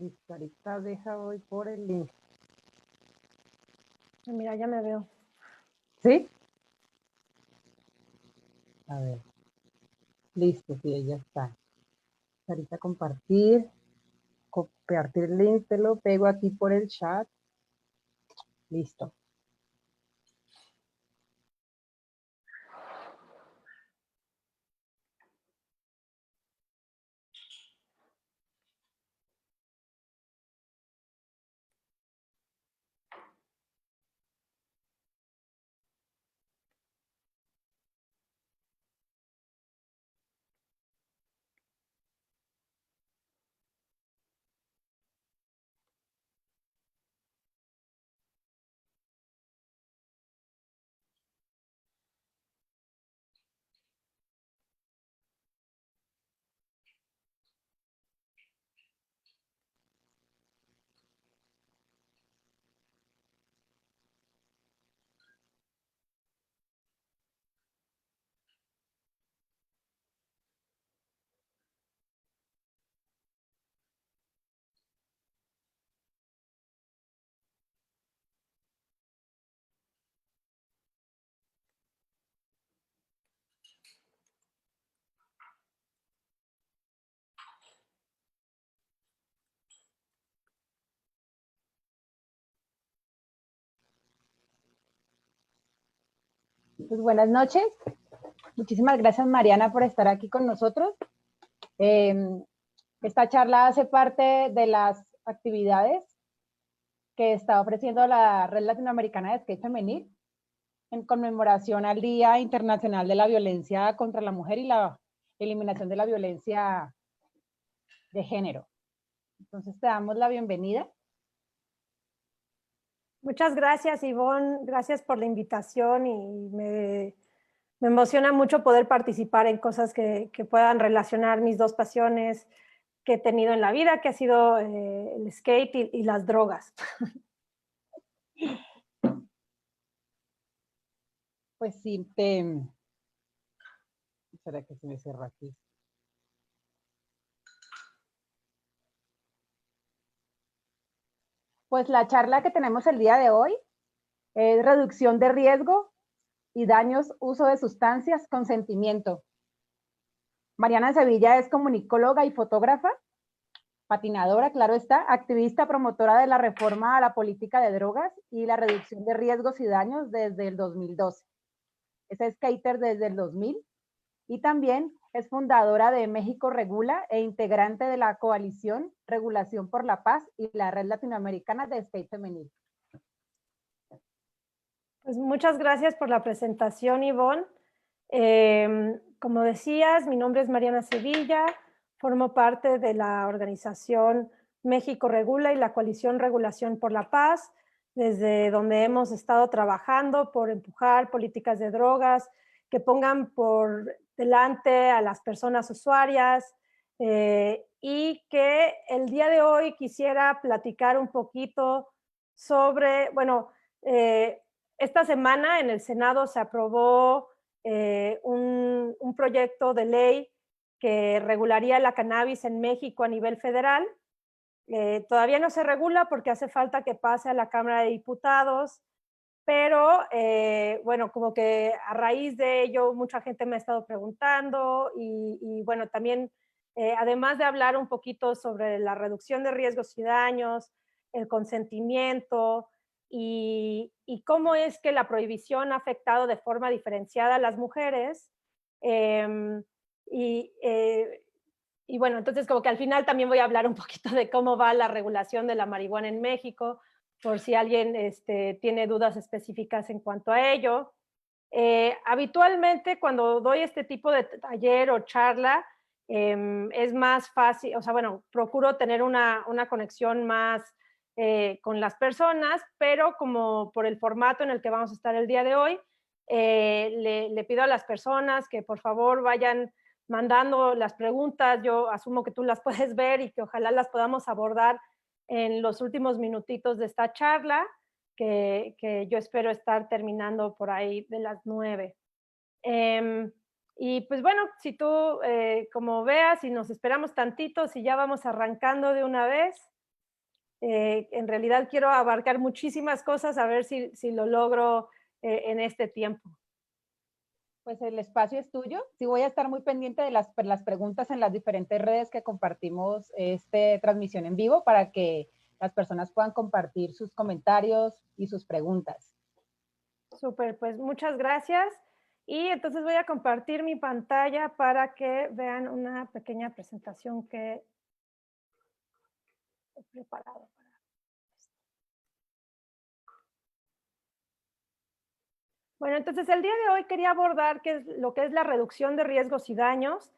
Listo, ahorita deja, voy por el link. Mira, ya me veo. ¿Sí? A ver. Listo, sí, ya está. Ahorita compartir el link, te lo pego aquí por el chat. Listo. Pues buenas noches. Muchísimas gracias, Mariana, por estar aquí con nosotros. Esta charla hace parte de las actividades que está ofreciendo la Red Latinoamericana de Skate Femenil en conmemoración al Día Internacional de la Violencia contra la Mujer y la eliminación de la violencia de género. Entonces te damos la bienvenida. Muchas gracias, Ivonne. Gracias por la invitación y me emociona mucho poder participar en cosas que puedan relacionar mis dos pasiones que he tenido en la vida, que ha sido el skate y las drogas. Pues sí, espera que se me cierra aquí. Pues la charla que tenemos el día de hoy es reducción de riesgo y daños, uso de sustancias, consentimiento. Mariana Sevilla es comunicóloga y fotógrafa, patinadora, claro está, activista, promotora de la reforma a la política de drogas y la reducción de riesgos y daños desde el 2012. Es skater desde el 2000 y también es fundadora de México Regula e integrante de la coalición Regulación por la Paz y la Red Latinoamericana de Skate Femenil. Pues muchas gracias por la presentación, Ivonne. Como decías, mi nombre es Mariana Sevilla, formo parte de la organización México Regula y la coalición Regulación por la Paz, desde donde hemos estado trabajando por empujar políticas de drogas que pongan por delante a las personas usuarias y que el día de hoy quisiera platicar un poquito sobre, bueno, esta semana en el Senado se aprobó un proyecto de ley que regularía la cannabis en México a nivel federal. Todavía no se regula porque hace falta que pase a la Cámara de Diputados, pero bueno, como que a raíz de ello mucha gente me ha estado preguntando y bueno, también además de hablar un poquito sobre la reducción de riesgos y daños, el consentimiento y cómo es que la prohibición ha afectado de forma diferenciada a las mujeres. Eh, y, eh, y bueno, entonces como que al final también voy a hablar un poquito de cómo va la regulación de la marihuana en México, por si alguien tiene dudas específicas en cuanto a ello. Habitualmente cuando doy este tipo de taller o charla, es más fácil, o sea, bueno, procuro tener una conexión más con las personas, pero como por el formato en el que vamos a estar el día de hoy, le pido a las personas que por favor vayan mandando las preguntas. Yo asumo que tú las puedes ver y que ojalá las podamos abordar en los últimos minutitos de esta charla, que yo espero estar terminando por ahí de las 9. Y pues bueno, si tú, como veas, si nos esperamos tantito, si ya vamos arrancando de una vez. En realidad quiero abarcar muchísimas cosas, a ver si lo logro en este tiempo. Pues el espacio es tuyo. Sí, voy a estar muy pendiente de las preguntas en las diferentes redes que compartimos transmisión en vivo para que las personas puedan compartir sus comentarios y sus preguntas. Súper, pues muchas gracias. Y entonces voy a compartir mi pantalla para que vean una pequeña presentación que he preparado para esto. Bueno, entonces el día de hoy quería abordar lo que es la reducción de riesgos y daños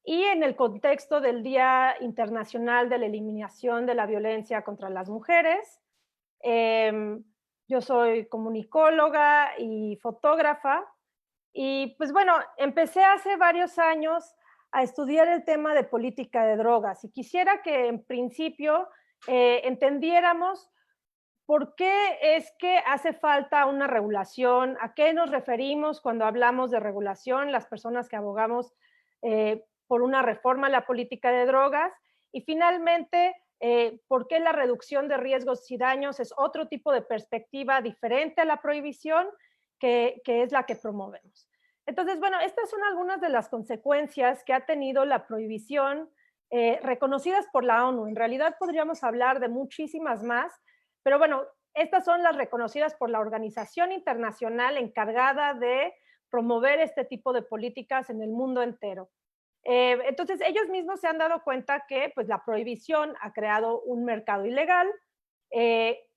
y en el contexto del Día Internacional de la Eliminación de la Violencia contra las Mujeres. Yo soy comunicóloga y fotógrafa y pues bueno, empecé hace varios años a estudiar el tema de política de drogas y quisiera que en principio entendiéramos por qué es que hace falta una regulación, a qué nos referimos cuando hablamos de regulación, las personas que abogamos por una reforma a la política de drogas y finalmente por qué la reducción de riesgos y daños es otro tipo de perspectiva diferente a la prohibición que es la que promovemos. Entonces, bueno, estas son algunas de las consecuencias que ha tenido la prohibición reconocidas por la ONU. En realidad podríamos hablar de muchísimas más, pero bueno, estas son las reconocidas por la organización internacional encargada de promover este tipo de políticas en el mundo entero. Entonces, ellos mismos se han dado cuenta que pues, la prohibición ha creado un mercado ilegal,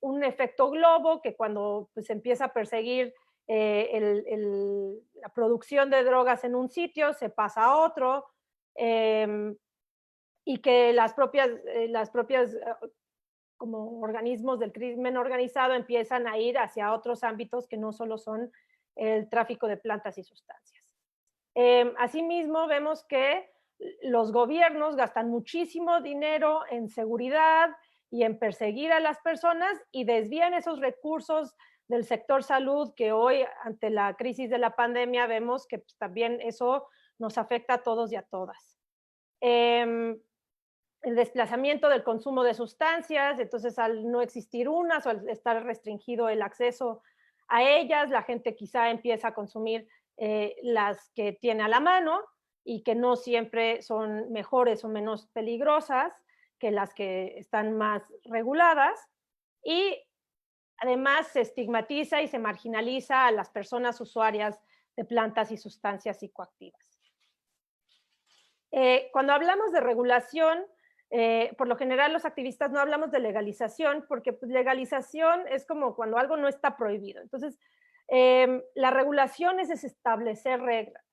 un efecto globo que cuando pues, empieza a perseguir la producción de drogas en un sitio, se pasa a otro, y que las propias como organismos del crimen organizado empiezan a ir hacia otros ámbitos que no solo son el tráfico de plantas y sustancias. Asimismo, vemos que los gobiernos gastan muchísimo dinero en seguridad y en perseguir a las personas y desvían esos recursos del sector salud que hoy, ante la crisis de la pandemia, vemos que pues, también eso nos afecta a todos y a todas. El desplazamiento del consumo de sustancias, entonces al no existir unas o al estar restringido el acceso a ellas, la gente quizá empieza a consumir las que tiene a la mano y que no siempre son mejores o menos peligrosas que las que están más reguladas. Y además se estigmatiza y se marginaliza a las personas usuarias de plantas y sustancias psicoactivas. Cuando hablamos de regulación, por lo general los activistas no hablamos de legalización porque pues, legalización es como cuando algo no está prohibido. Entonces, la regulación es establecer reglas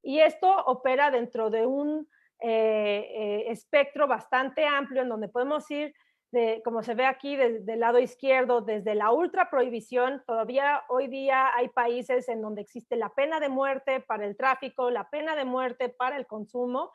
y esto opera dentro de un espectro bastante amplio en donde podemos ir, como se ve aquí del lado izquierdo, desde la ultra prohibición. Todavía hoy día hay países en donde existe la pena de muerte para el tráfico, la pena de muerte para el consumo.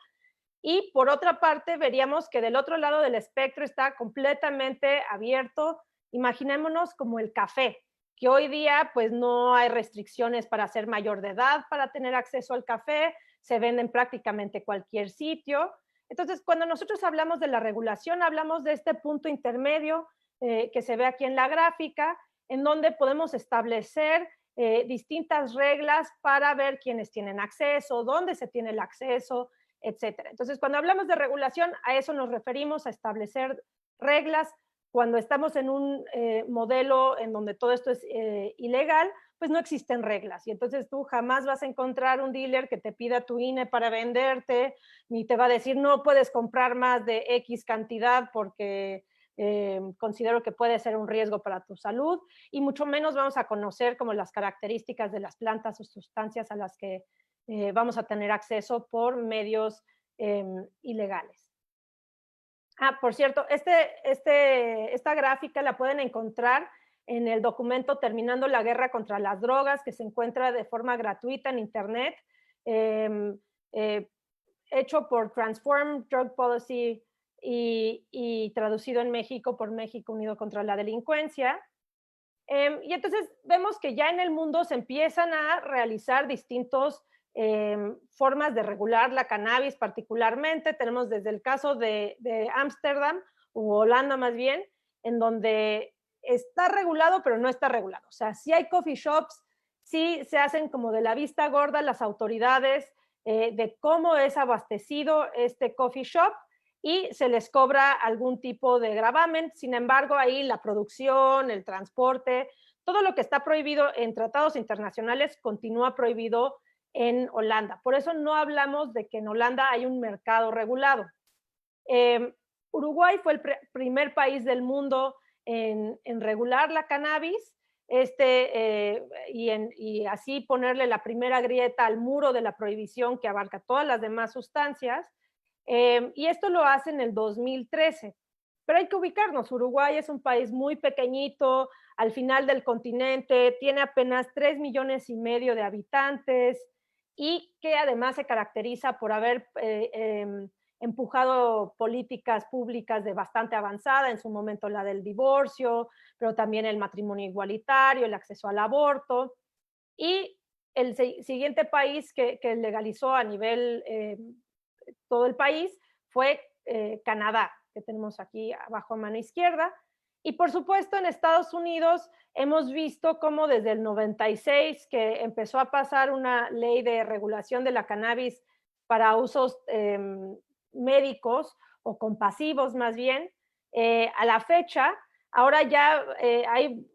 Y por otra parte, veríamos que del otro lado del espectro está completamente abierto. Imaginémonos como el café, que hoy día pues no hay restricciones para ser mayor de edad, para tener acceso al café, se vende en prácticamente cualquier sitio. Entonces, cuando nosotros hablamos de la regulación, hablamos de este punto intermedio que se ve aquí en la gráfica, en donde podemos establecer distintas reglas para ver quiénes tienen acceso, dónde se tiene el acceso, etcétera. Entonces, cuando hablamos de regulación, a eso nos referimos, a establecer reglas. Cuando estamos en un modelo en donde todo esto es ilegal, pues no existen reglas. Y entonces tú jamás vas a encontrar un dealer que te pida tu INE para venderte, ni te va a decir no puedes comprar más de X cantidad porque considero que puede ser un riesgo para tu salud, y mucho menos vamos a conocer como las características de las plantas o sustancias a las que vamos a tener acceso por medios ilegales. Por cierto, esta gráfica la pueden encontrar en el documento Terminando la Guerra contra las Drogas, que se encuentra de forma gratuita en Internet, hecho por Transform Drug Policy y traducido en México por México Unido contra la Delincuencia. Y entonces vemos que ya en el mundo se empiezan a realizar distintos formas de regular la cannabis particularmente. Tenemos desde el caso de Ámsterdam, o Holanda más bien, en donde está regulado, pero no está regulado. O sea, sí hay coffee shops, sí se hacen como de la vista gorda las autoridades de cómo es abastecido este coffee shop y se les cobra algún tipo de gravamen. Sin embargo, ahí la producción, el transporte, todo lo que está prohibido en tratados internacionales continúa prohibido en Holanda. Por eso no hablamos de que en Holanda hay un mercado regulado. Uruguay fue el primer país del mundo en regular la cannabis y así ponerle la primera grieta al muro de la prohibición que abarca todas las demás sustancias. Y esto lo hace en el 2013. Pero hay que ubicarnos, Uruguay es un país muy pequeñito, al final del continente, tiene apenas 3,5 millones de habitantes y que además se caracteriza por haber empujado políticas públicas de bastante avanzada, en su momento la del divorcio, pero también el matrimonio igualitario, el acceso al aborto. Y el siguiente país que legalizó a nivel todo el país fue Canadá, que tenemos aquí abajo a mano izquierda. Y por supuesto en Estados Unidos hemos visto cómo desde el 96 que empezó a pasar una ley de regulación de la cannabis para usos médicos o compasivos más bien, a la fecha, ahora ya hay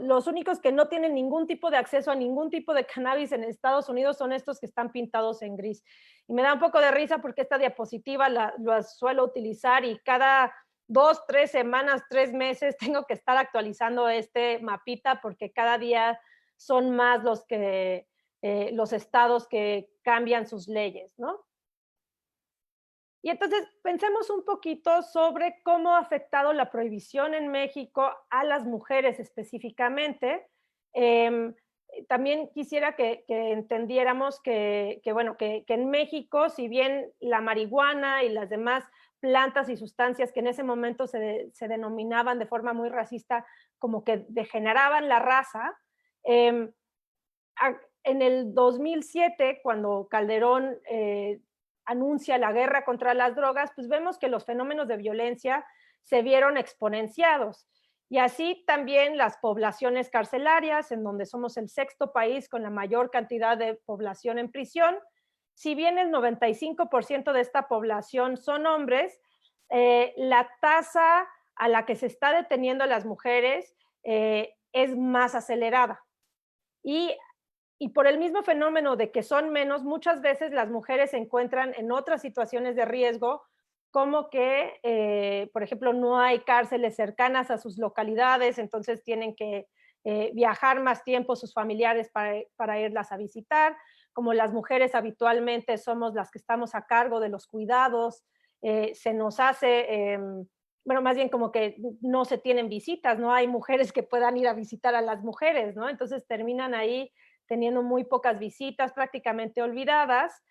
los únicos que no tienen ningún tipo de acceso a ningún tipo de cannabis en Estados Unidos son estos que están pintados en gris. Y me da un poco de risa porque esta diapositiva la suelo utilizar y cada 2, 3 semanas, 3 meses tengo que estar actualizando este mapita porque cada día son más los estados que cambian sus leyes, ¿no? Y entonces pensemos un poquito sobre cómo ha afectado la prohibición en México a las mujeres específicamente. También quisiera que entendiéramos bueno, que en México, si bien la marihuana y las demás plantas y sustancias que en ese momento se denominaban de forma muy racista como que degeneraban la raza, en el 2007, cuando Calderón anuncia la guerra contra las drogas, pues vemos que los fenómenos de violencia se vieron exponenciados. Y así también las poblaciones carcelarias, en donde somos el 6º país con la mayor cantidad de población en prisión. Si bien el 95% de esta población son hombres, la tasa a la que se está deteniendo a las mujeres es más acelerada. Y por el mismo fenómeno de que son menos, muchas veces las mujeres se encuentran en otras situaciones de riesgo, como que, por ejemplo, no hay cárceles cercanas a sus localidades, entonces tienen que viajar más tiempo sus familiares para irlas a visitar. Como las mujeres habitualmente somos las que estamos a cargo de los cuidados, se nos hace, bueno, más bien como que no se tienen visitas, no hay mujeres que puedan ir a visitar a las mujeres, ¿no? Entonces terminan ahí teniendo muy pocas visitas, prácticamente olvidadas.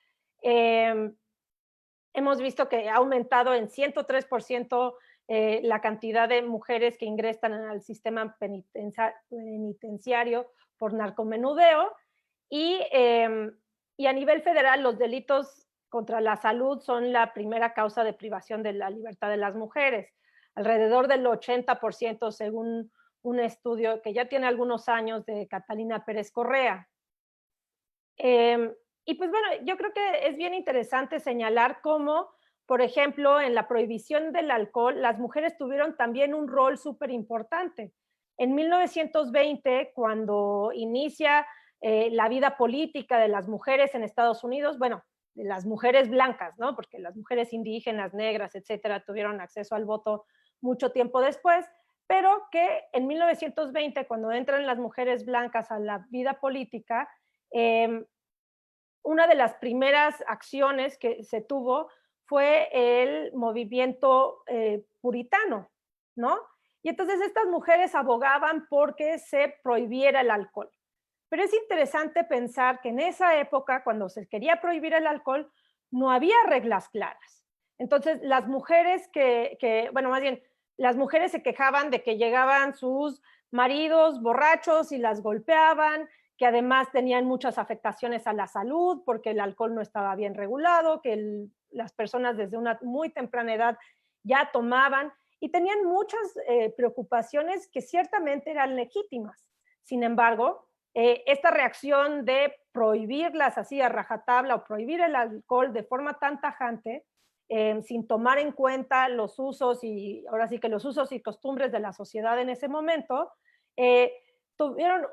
Hemos visto que ha aumentado en 103% la cantidad de mujeres que ingresan al sistema penitenciario por narcomenudeo y a nivel federal los delitos contra la salud son la primera causa de privación de la libertad de las mujeres. Alrededor del 80% según un estudio que ya tiene algunos años de Catalina Pérez Correa. Y pues bueno, yo creo que es bien interesante señalar cómo, por ejemplo, en la prohibición del alcohol, las mujeres tuvieron también un rol súper importante. En 1920, cuando inicia la vida política de las mujeres en Estados Unidos, bueno, de las mujeres blancas, ¿no? Porque las mujeres indígenas, negras, etcétera, tuvieron acceso al voto mucho tiempo después, pero que en 1920, cuando entran las mujeres blancas a la vida política, una de las primeras acciones que se tuvo fue el movimiento puritano, ¿no? Y entonces estas mujeres abogaban porque se prohibiera el alcohol. Pero es interesante pensar que en esa época, cuando se quería prohibir el alcohol, no había reglas claras. Entonces, las mujeres bueno, más bien, las mujeres se quejaban de que llegaban sus maridos borrachos y las golpeaban, que además tenían muchas afectaciones a la salud porque el alcohol no estaba bien regulado, que las personas desde una muy temprana edad ya tomaban. y tenían muchas preocupaciones que ciertamente eran legítimas. Sin embargo, esta reacción de prohibirlas así a rajatabla o prohibir el alcohol de forma tan tajante, sin tomar en cuenta los usos y ahora sí que los usos y costumbres de la sociedad en ese momento, tuvieron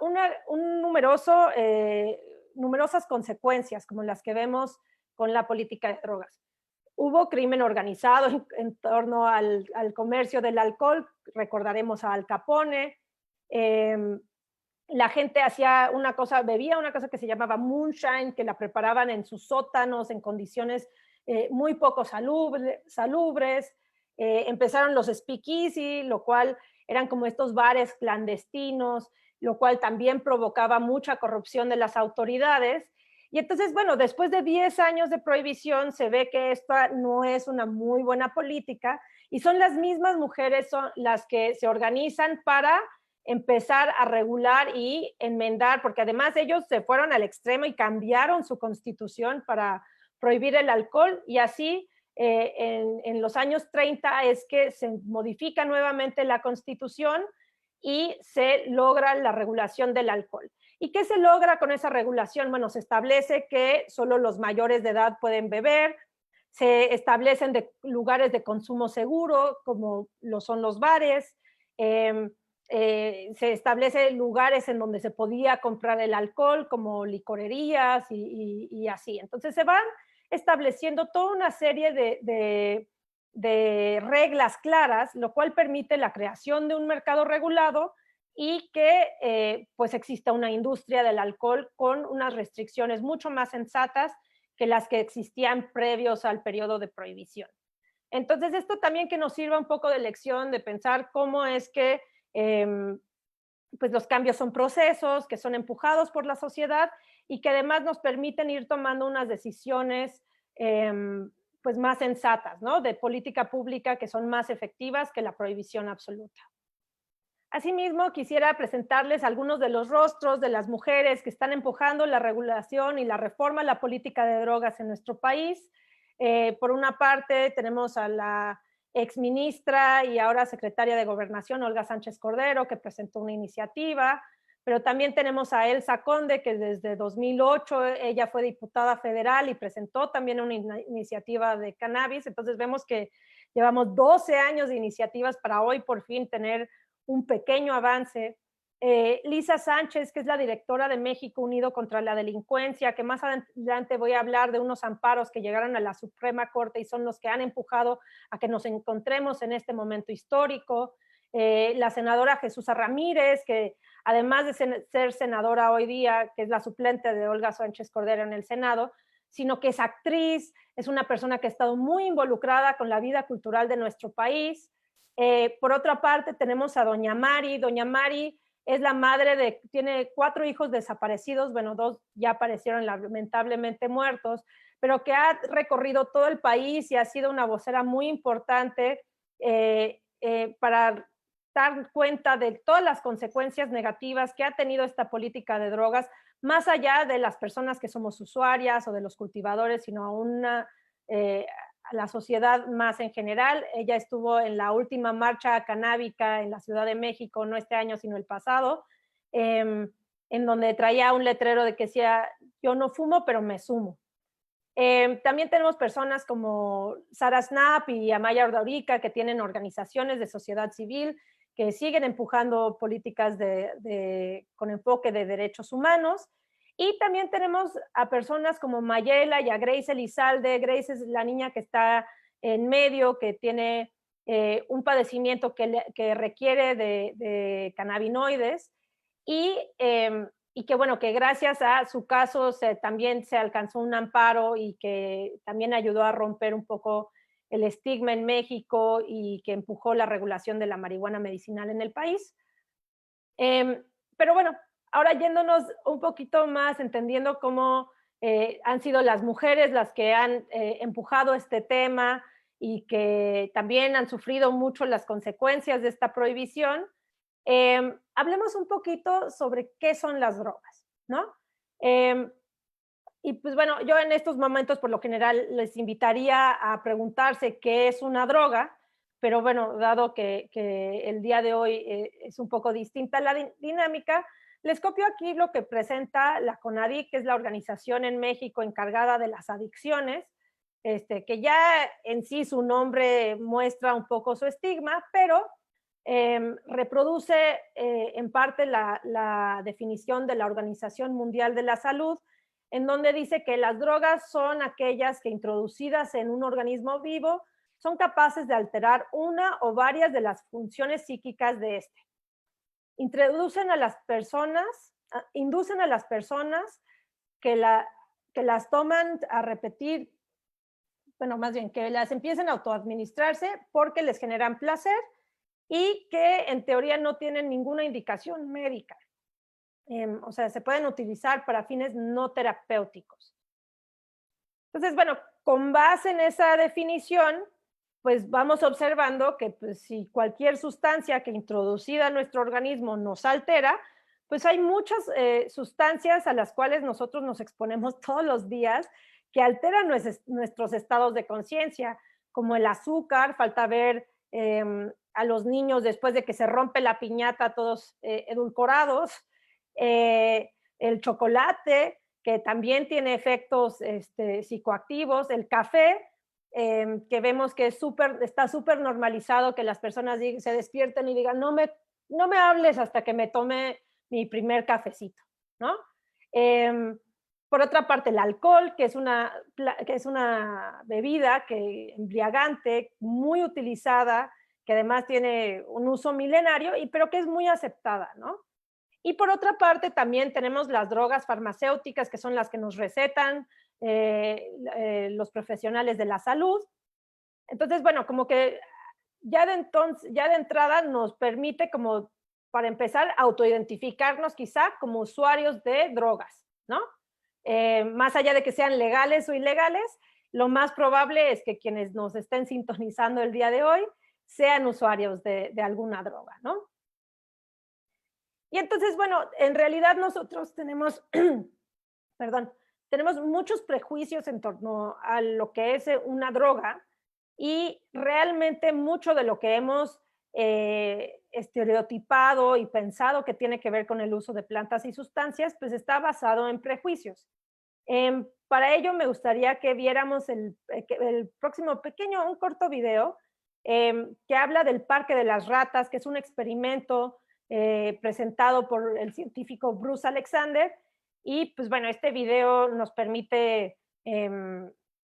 numerosas consecuencias, como las que vemos con la política de drogas. Hubo crimen organizado en torno al comercio del alcohol, recordaremos a Al Capone. La gente hacía bebía una cosa que se llamaba moonshine, que la preparaban en sus sótanos en condiciones muy poco salubres. Empezaron los speakeasy, lo cual eran como estos bares clandestinos, lo cual también provocaba mucha corrupción de las autoridades. Y entonces, bueno, después de 10 años de prohibición, se ve que esta no es una muy buena política y son las mismas mujeres las que se organizan para empezar a regular y enmendar, porque además ellos se fueron al extremo y cambiaron su constitución para prohibir el alcohol y así en los años 30 es que se modifica nuevamente la constitución y se logra la regulación del alcohol. ¿Y qué se logra con esa regulación? Bueno, se establece que solo los mayores de edad pueden beber, se establecen lugares de consumo seguro, como lo son los bares, se establecen lugares en donde se podía comprar el alcohol, como licorerías y así. Entonces se van estableciendo toda una serie de reglas claras, lo cual permite la creación de un mercado regulado y que pues exista una industria del alcohol con unas restricciones mucho más sensatas que las que existían previos al periodo de prohibición. Entonces, esto también que nos sirva un poco de lección de pensar cómo es que pues los cambios son procesos que son empujados por la sociedad y que además nos permiten ir tomando unas decisiones pues más sensatas, ¿no? De política pública que son más efectivas que la prohibición absoluta. Asimismo, quisiera presentarles algunos de los rostros de las mujeres que están empujando la regulación y la reforma a la política de drogas en nuestro país. Por una parte, tenemos a la exministra y ahora secretaria de Gobernación, Olga Sánchez Cordero, que presentó una iniciativa, pero también tenemos a Elsa Conde, que desde 2008 ella fue diputada federal y presentó también una iniciativa de cannabis. Entonces vemos que llevamos 12 años de iniciativas para hoy por fin tener un pequeño avance. Lisa Sánchez, que es la directora de México Unido contra la Delincuencia, que más adelante voy a hablar de unos amparos que llegaron a la Suprema Corte y son los que han empujado a que nos encontremos en este momento histórico. La senadora Jesús Ramírez, que además de ser senadora hoy día, que es la suplente de Olga Sánchez Cordero en el Senado, sino que es actriz, es una persona que ha estado muy involucrada con la vida cultural de nuestro país. Por otra parte, tenemos a doña Mari. Doña Mari es la madre tiene 4 hijos desaparecidos, bueno, 2 ya aparecieron lamentablemente muertos, pero que ha recorrido todo el país y ha sido una vocera muy importante para dar cuenta de todas las consecuencias negativas que ha tenido esta política de drogas, más allá de las personas que somos usuarias o de los cultivadores, sino a la sociedad más en general. Ella estuvo en la última marcha canábica en la Ciudad de México, no este año, sino el pasado, en donde traía un letrero de que decía, yo no fumo, pero me sumo. También tenemos personas como Sara Snap y Amaya Ordorica, que tienen organizaciones de sociedad civil que siguen empujando políticas con enfoque de derechos humanos. Y también tenemos a personas como Mayela y a Grace Elizalde. Grace es la niña que está en medio, que tiene un padecimiento que requiere de cannabinoides y que bueno, que gracias a su caso también se alcanzó un amparo y que también ayudó a romper un poco el estigma en México y que empujó la regulación de la marihuana medicinal en el país. Pero bueno, ahora yéndonos un poquito más, entendiendo cómo han sido las mujeres las que han empujado este tema y que también han sufrido mucho las consecuencias de esta prohibición, hablemos un poquito sobre qué son las drogas, ¿no? Y pues bueno, yo en estos momentos por lo general les invitaría a preguntarse qué es una droga, pero bueno, dado que el día de hoy es un poco distinta la dinámica, les copio aquí lo que presenta la CONADIC, que es la organización en México encargada de las adicciones, que ya en sí su nombre muestra un poco su estigma, pero reproduce en parte la definición de la Organización Mundial de la Salud, en donde dice que las drogas son aquellas que introducidas en un organismo vivo son capaces de alterar una o varias de las funciones psíquicas de este. Inducen a las personas que las toman a repetir, bueno, más bien que las empiecen a autoadministrarse porque les generan placer y que en teoría no tienen ninguna indicación médica. O sea, se pueden utilizar para fines no terapéuticos. Entonces, bueno, con base en esa definición, pues vamos observando que pues, si cualquier sustancia que introducida en nuestro organismo nos altera, pues hay muchas sustancias a las cuales nosotros nos exponemos todos los días que alteran nuestros estados de conciencia, como el azúcar, falta ver a los niños después de que se rompe la piñata todos edulcorados, el chocolate, que también tiene efectos psicoactivos, el café, que vemos que está súper normalizado que las personas se despierten y digan, no me hables hasta que me tome mi primer cafecito, ¿no? Por otra parte, el alcohol, que es una bebida embriagante, muy utilizada, que además tiene un uso milenario, pero que es muy aceptada, ¿no? Y por otra parte, también tenemos las drogas farmacéuticas, que son las que nos recetan los profesionales de la salud. Entonces, bueno, como que ya de entrada nos permite, como para empezar, autoidentificarnos quizá como usuarios de drogas, ¿no? Más allá de que sean legales o ilegales, lo más probable es que quienes nos estén sintonizando el día de hoy sean usuarios de alguna droga, ¿no? Y entonces, bueno, en realidad nosotros tenemos, perdón, tenemos muchos prejuicios en torno a lo que es una droga y realmente mucho de lo que hemos estereotipado y pensado que tiene que ver con el uso de plantas y sustancias, pues está basado en prejuicios. Para ello me gustaría que viéramos el próximo un corto video que habla del Parque de las Ratas, que es un experimento presentado por el científico Bruce Alexander. Y pues bueno, este video nos permite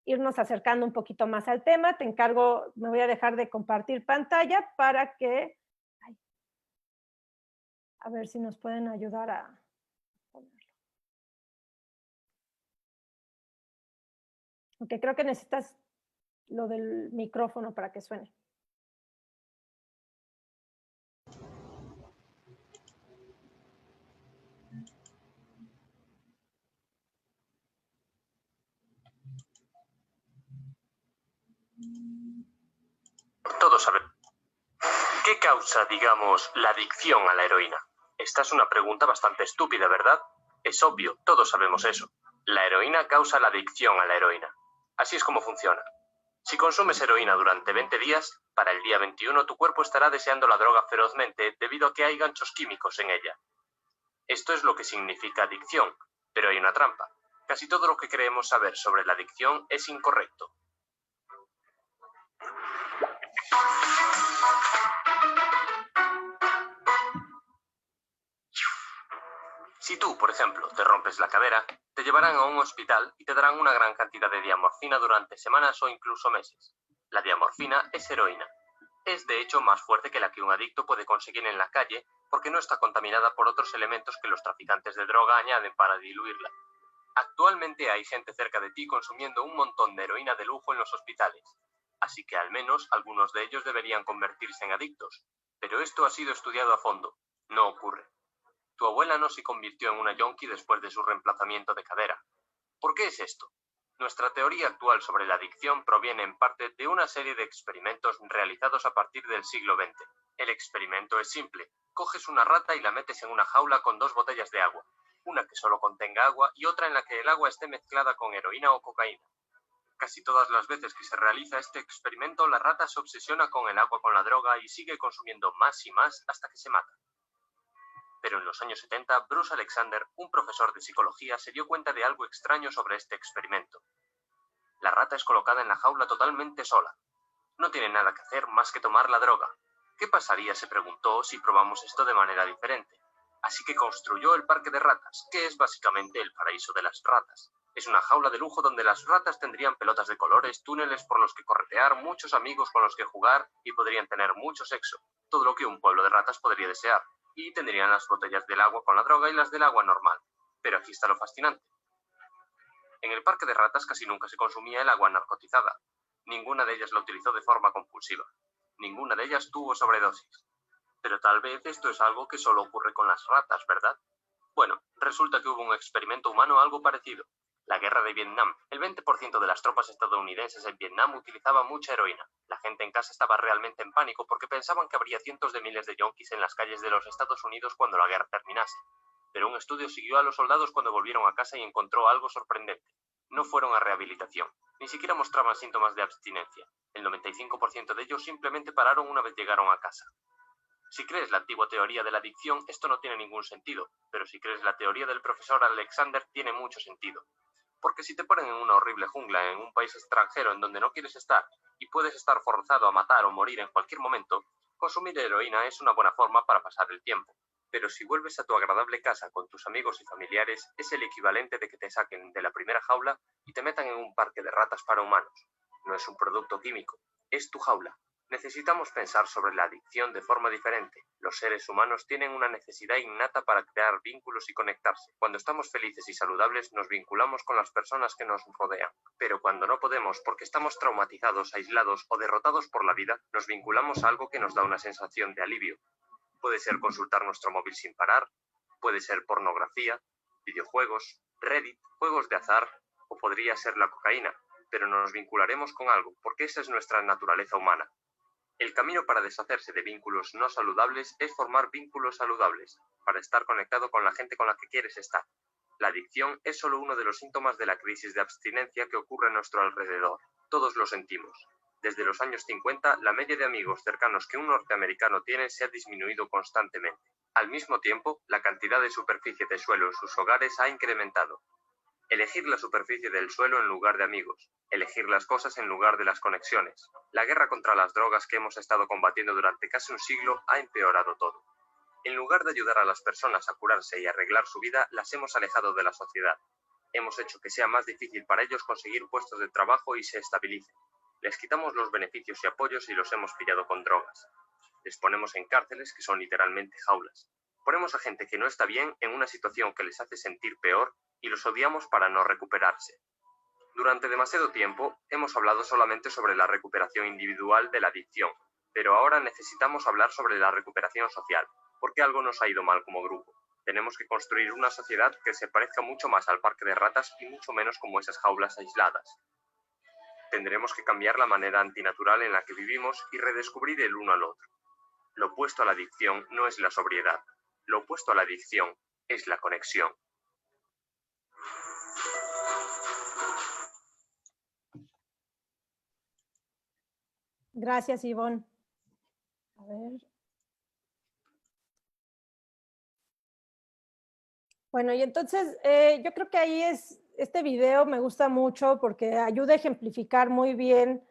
irnos acercando un poquito más al tema. Te encargo, me voy a dejar de compartir pantalla para que, a ver si nos pueden ayudar a ponerlo. Aunque creo que necesitas lo del micrófono para que suene. Todos sabemos. ¿Qué causa, digamos, la adicción a la heroína? Esta es una pregunta bastante estúpida, ¿verdad? Es obvio, todos sabemos eso. La heroína causa la adicción a la heroína. Así es como funciona. Si consumes heroína durante 20 días, para el día 21 tu cuerpo estará deseando la droga ferozmente debido a que hay ganchos químicos en ella. Esto es lo que significa adicción, pero hay una trampa. Casi todo lo que creemos saber sobre la adicción es incorrecto. Si tú, por ejemplo, te rompes la cadera, te llevarán a un hospital y te darán una gran cantidad de diamorfina durante semanas o incluso meses. La diamorfina es heroína. Es de hecho más fuerte que la que un adicto puede conseguir en la calle porque no está contaminada por otros elementos que los traficantes de droga añaden para diluirla. Actualmente hay gente cerca de ti consumiendo un montón de heroína de lujo en los hospitales. Así que al menos algunos de ellos deberían convertirse en adictos. Pero esto ha sido estudiado a fondo. No ocurre. Tu abuela no se convirtió en una yonki después de su reemplazamiento de cadera. ¿Por qué es esto? Nuestra teoría actual sobre la adicción proviene en parte de una serie de experimentos realizados a partir del siglo XX. El experimento es simple. Coges una rata y la metes en una jaula con 2 botellas de agua. Una que solo contenga agua y otra en la que el agua esté mezclada con heroína o cocaína. Casi todas las veces que se realiza este experimento, la rata se obsesiona con el agua con la droga y sigue consumiendo más y más hasta que se mata. Pero en los años 70, Bruce Alexander, un profesor de psicología, se dio cuenta de algo extraño sobre este experimento. La rata es colocada en la jaula totalmente sola. No tiene nada que hacer más que tomar la droga. ¿Qué pasaría, se preguntó, si probamos esto de manera diferente? Así que construyó el parque de ratas, que es básicamente el paraíso de las ratas. Es una jaula de lujo donde las ratas tendrían pelotas de colores, túneles por los que corretear, muchos amigos con los que jugar y podrían tener mucho sexo. Todo lo que un pueblo de ratas podría desear. Y tendrían las botellas del agua con la droga y las del agua normal. Pero aquí está lo fascinante. En el parque de ratas casi nunca se consumía el agua narcotizada. Ninguna de ellas la utilizó de forma compulsiva. Ninguna de ellas tuvo sobredosis. Pero tal vez esto es algo que solo ocurre con las ratas, ¿verdad? Bueno, resulta que hubo un experimento humano algo parecido. La guerra de Vietnam. El 20% de las tropas estadounidenses en Vietnam utilizaba mucha heroína. La gente en casa estaba realmente en pánico porque pensaban que habría cientos de miles de yonkis en las calles de los Estados Unidos cuando la guerra terminase. Pero un estudio siguió a los soldados cuando volvieron a casa y encontró algo sorprendente. No fueron a rehabilitación. Ni siquiera mostraban síntomas de abstinencia. El 95% de ellos simplemente pararon una vez llegaron a casa. Si crees la antigua teoría de la adicción, esto no tiene ningún sentido. Pero si crees la teoría del profesor Alexander, tiene mucho sentido. Porque si te ponen en una horrible jungla, en un país extranjero en donde no quieres estar, y puedes estar forzado a matar o morir en cualquier momento, consumir heroína es una buena forma para pasar el tiempo. Pero si vuelves a tu agradable casa con tus amigos y familiares, es el equivalente de que te saquen de la primera jaula y te metan en un parque de ratas para humanos. No es un producto químico, es tu jaula. Necesitamos pensar sobre la adicción de forma diferente. Los seres humanos tienen una necesidad innata para crear vínculos y conectarse. Cuando estamos felices y saludables, nos vinculamos con las personas que nos rodean. Pero cuando no podemos, porque estamos traumatizados, aislados o derrotados por la vida, nos vinculamos a algo que nos da una sensación de alivio. Puede ser consultar nuestro móvil sin parar, puede ser pornografía, videojuegos, Reddit, juegos de azar, o podría ser la cocaína, pero nos vincularemos con algo, porque esa es nuestra naturaleza humana. El camino para deshacerse de vínculos no saludables es formar vínculos saludables, para estar conectado con la gente con la que quieres estar. La adicción es solo uno de los síntomas de la crisis de abstinencia que ocurre a nuestro alrededor. Todos lo sentimos. Desde los años 50, la media de amigos cercanos que un norteamericano tiene se ha disminuido constantemente. Al mismo tiempo, la cantidad de superficie de suelo en sus hogares ha incrementado. Elegir la superficie del suelo en lugar de amigos. Elegir las cosas en lugar de las conexiones. La guerra contra las drogas que hemos estado combatiendo durante casi un siglo ha empeorado todo. En lugar de ayudar a las personas a curarse y arreglar su vida, las hemos alejado de la sociedad. Hemos hecho que sea más difícil para ellos conseguir puestos de trabajo y se estabilicen. Les quitamos los beneficios y apoyos y los hemos pillado con drogas. Les ponemos en cárceles que son literalmente jaulas. Ponemos a gente que no está bien en una situación que les hace sentir peor y los odiamos para no recuperarse. Durante demasiado tiempo hemos hablado solamente sobre la recuperación individual de la adicción, pero ahora necesitamos hablar sobre la recuperación social, porque algo nos ha ido mal como grupo. Tenemos que construir una sociedad que se parezca mucho más al parque de ratas y mucho menos como esas jaulas aisladas. Tendremos que cambiar la manera antinatural en la que vivimos y redescubrir el uno al otro. Lo opuesto a la adicción no es la sobriedad. Lo opuesto a la adicción es la conexión. Gracias, Ivonne. A ver. Bueno, y entonces yo creo que ahí este video me gusta mucho porque ayuda a ejemplificar muy bien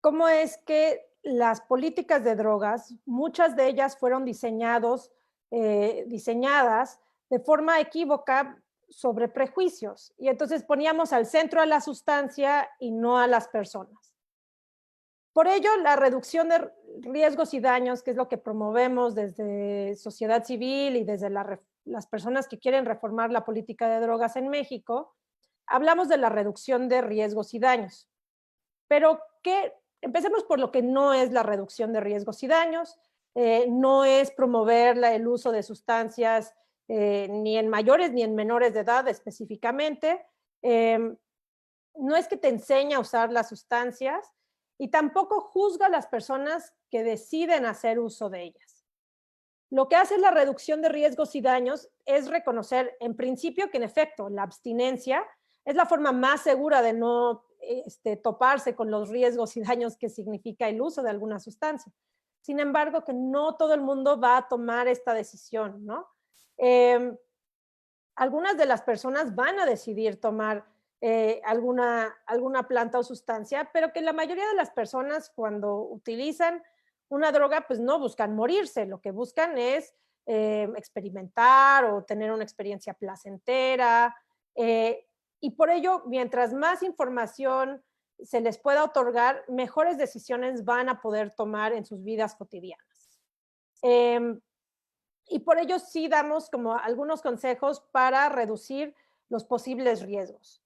cómo es que las políticas de drogas, muchas de ellas fueron diseñadas de forma equívoca sobre prejuicios. Y entonces poníamos al centro a la sustancia y no a las personas. Por ello, la reducción de riesgos y daños, que es lo que promovemos desde sociedad civil y desde las personas que quieren reformar la política de drogas en México, hablamos de la reducción de riesgos y daños. Pero empecemos por lo que no es la reducción de riesgos y daños, no es promover el uso de sustancias ni en mayores ni en menores de edad específicamente, no es que te enseñe a usar las sustancias, y tampoco juzga a las personas que deciden hacer uso de ellas. Lo que hace la reducción de riesgos y daños es reconocer, en principio, que en efecto la abstinencia es la forma más segura de no toparse con los riesgos y daños que significa el uso de alguna sustancia. Sin embargo, que no todo el mundo va a tomar esta decisión, ¿no? Algunas de las personas van a decidir tomar alguna planta o sustancia, pero que la mayoría de las personas cuando utilizan una droga, pues no buscan morirse, lo que buscan es experimentar o tener una experiencia placentera. Y por ello, mientras más información se les pueda otorgar, mejores decisiones van a poder tomar en sus vidas cotidianas. Y por ello sí damos como algunos consejos para reducir los posibles riesgos.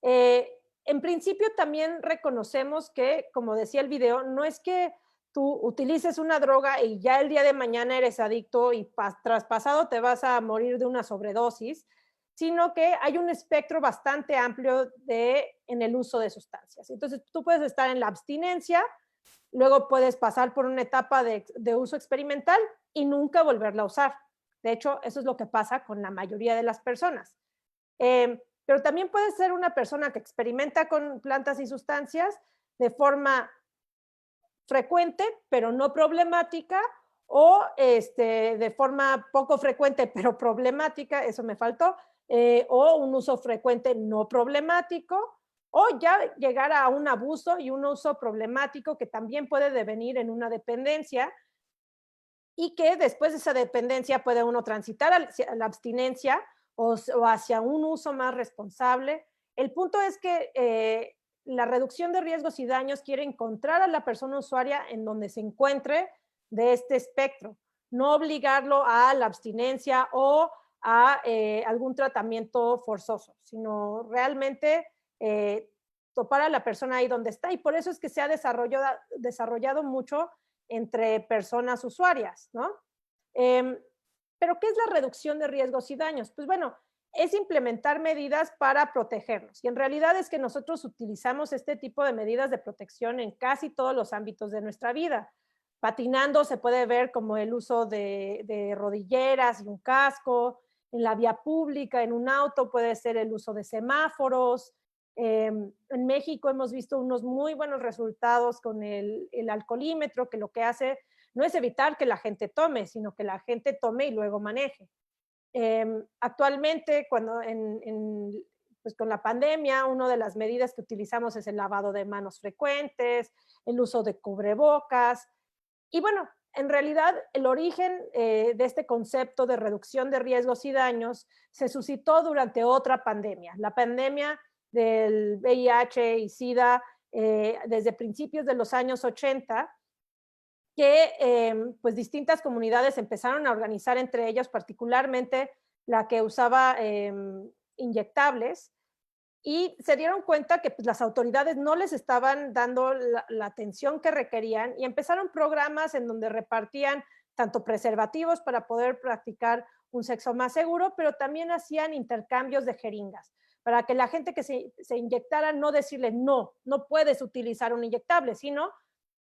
En principio también reconocemos que, como decía el video, no es que tú utilices una droga y ya el día de mañana eres adicto y traspasado te vas a morir de una sobredosis, sino que hay un espectro bastante amplio en el uso de sustancias. Entonces, tú puedes estar en la abstinencia, luego puedes pasar por una etapa de uso experimental y nunca volverla a usar. De hecho, eso es lo que pasa con la mayoría de las personas. Pero también puedes ser una persona que experimenta con plantas y sustancias de forma frecuente, pero no problemática, o de forma poco frecuente, pero problemática, eso me faltó, o un uso frecuente no problemático, o ya llegar a un abuso y un uso problemático que también puede devenir en una dependencia y que después de esa dependencia puede uno transitar a la abstinencia o hacia un uso más responsable. El punto es que la reducción de riesgos y daños quiere encontrar a la persona usuaria en donde se encuentre de este espectro, no obligarlo a la abstinencia o a algún tratamiento forzoso, sino realmente topar a la persona ahí donde está. Y por eso es que se ha desarrollado mucho entre personas usuarias, ¿no? Pero ¿qué es la reducción de riesgos y daños? Pues bueno, es implementar medidas para protegernos. Y en realidad es que nosotros utilizamos este tipo de medidas de protección en casi todos los ámbitos de nuestra vida. Patinando se puede ver como el uso de rodilleras y un casco. En la vía pública, en un auto, puede ser el uso de semáforos. En México hemos visto unos muy buenos resultados con el alcoholímetro, que lo que hace no es evitar que la gente tome, sino que la gente tome y luego maneje. Actualmente, pues con la pandemia, una de las medidas que utilizamos es el lavado de manos frecuentes, el uso de cubrebocas. Y bueno, en realidad el origen de este concepto de reducción de riesgos y daños se suscitó durante otra pandemia, la pandemia del VIH y SIDA desde principios de los años 80, que pues distintas comunidades empezaron a organizar entre ellas, particularmente la que usaba inyectables, y se dieron cuenta que pues, las autoridades no les estaban dando la atención que requerían y empezaron programas en donde repartían tanto preservativos para poder practicar un sexo más seguro, pero también hacían intercambios de jeringas para que la gente que se inyectara no decirle no puedes utilizar un inyectable, sino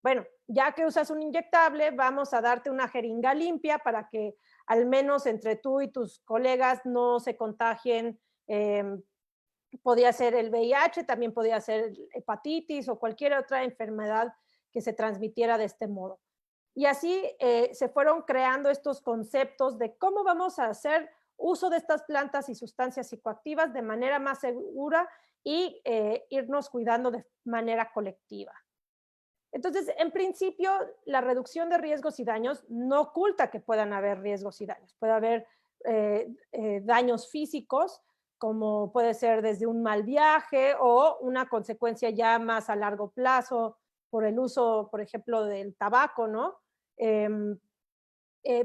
bueno, ya que usas un inyectable, vamos a darte una jeringa limpia para que al menos entre tú y tus colegas no se contagien. Podía ser el VIH, también podía ser hepatitis o cualquier otra enfermedad que se transmitiera de este modo. Y así se fueron creando estos conceptos de cómo vamos a hacer uso de estas plantas y sustancias psicoactivas de manera más segura y irnos cuidando de manera colectiva. Entonces, en principio, la reducción de riesgos y daños no oculta que puedan haber riesgos y daños. Puede haber daños físicos, como puede ser desde un mal viaje o una consecuencia ya más a largo plazo por el uso, por ejemplo, del tabaco, ¿no?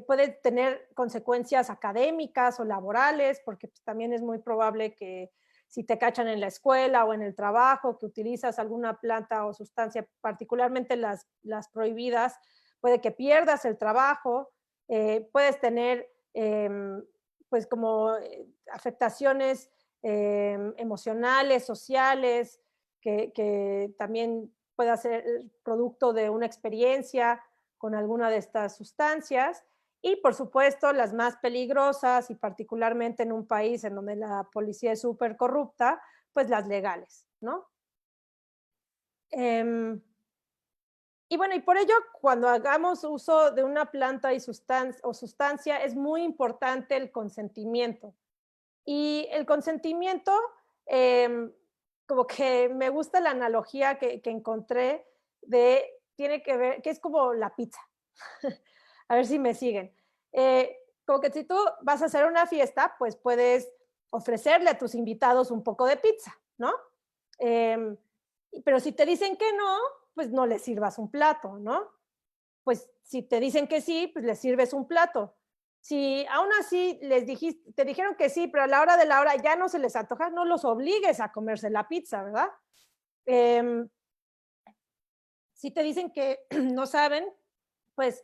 Puede tener consecuencias académicas o laborales, porque pues, también es muy probable que si te cachan en la escuela o en el trabajo, que utilizas alguna planta o sustancia, particularmente las prohibidas, puede que pierdas el trabajo, puedes tener pues como afectaciones emocionales, sociales, que también pueda ser producto de una experiencia con alguna de estas sustancias. Y por supuesto, las más peligrosas, y particularmente en un país en donde la policía es súper corrupta, pues las legales, ¿no? Y bueno, y por ello, cuando hagamos uso de una planta y sustancia, es muy importante el consentimiento. Y el consentimiento, como que me gusta la analogía que encontré tiene que ver, que es como la pizza. A ver si me siguen. Como que si tú vas a hacer una fiesta, pues puedes ofrecerle a tus invitados un poco de pizza, ¿no? Pero si te dicen que no, pues no les sirvas un plato, ¿no? Pues si te dicen que sí, pues les sirves un plato. Si aún así te dijeron que sí, pero a la hora de la hora ya no se les antoja, no los obligues a comerse la pizza, ¿verdad? Si te dicen que no saben, pues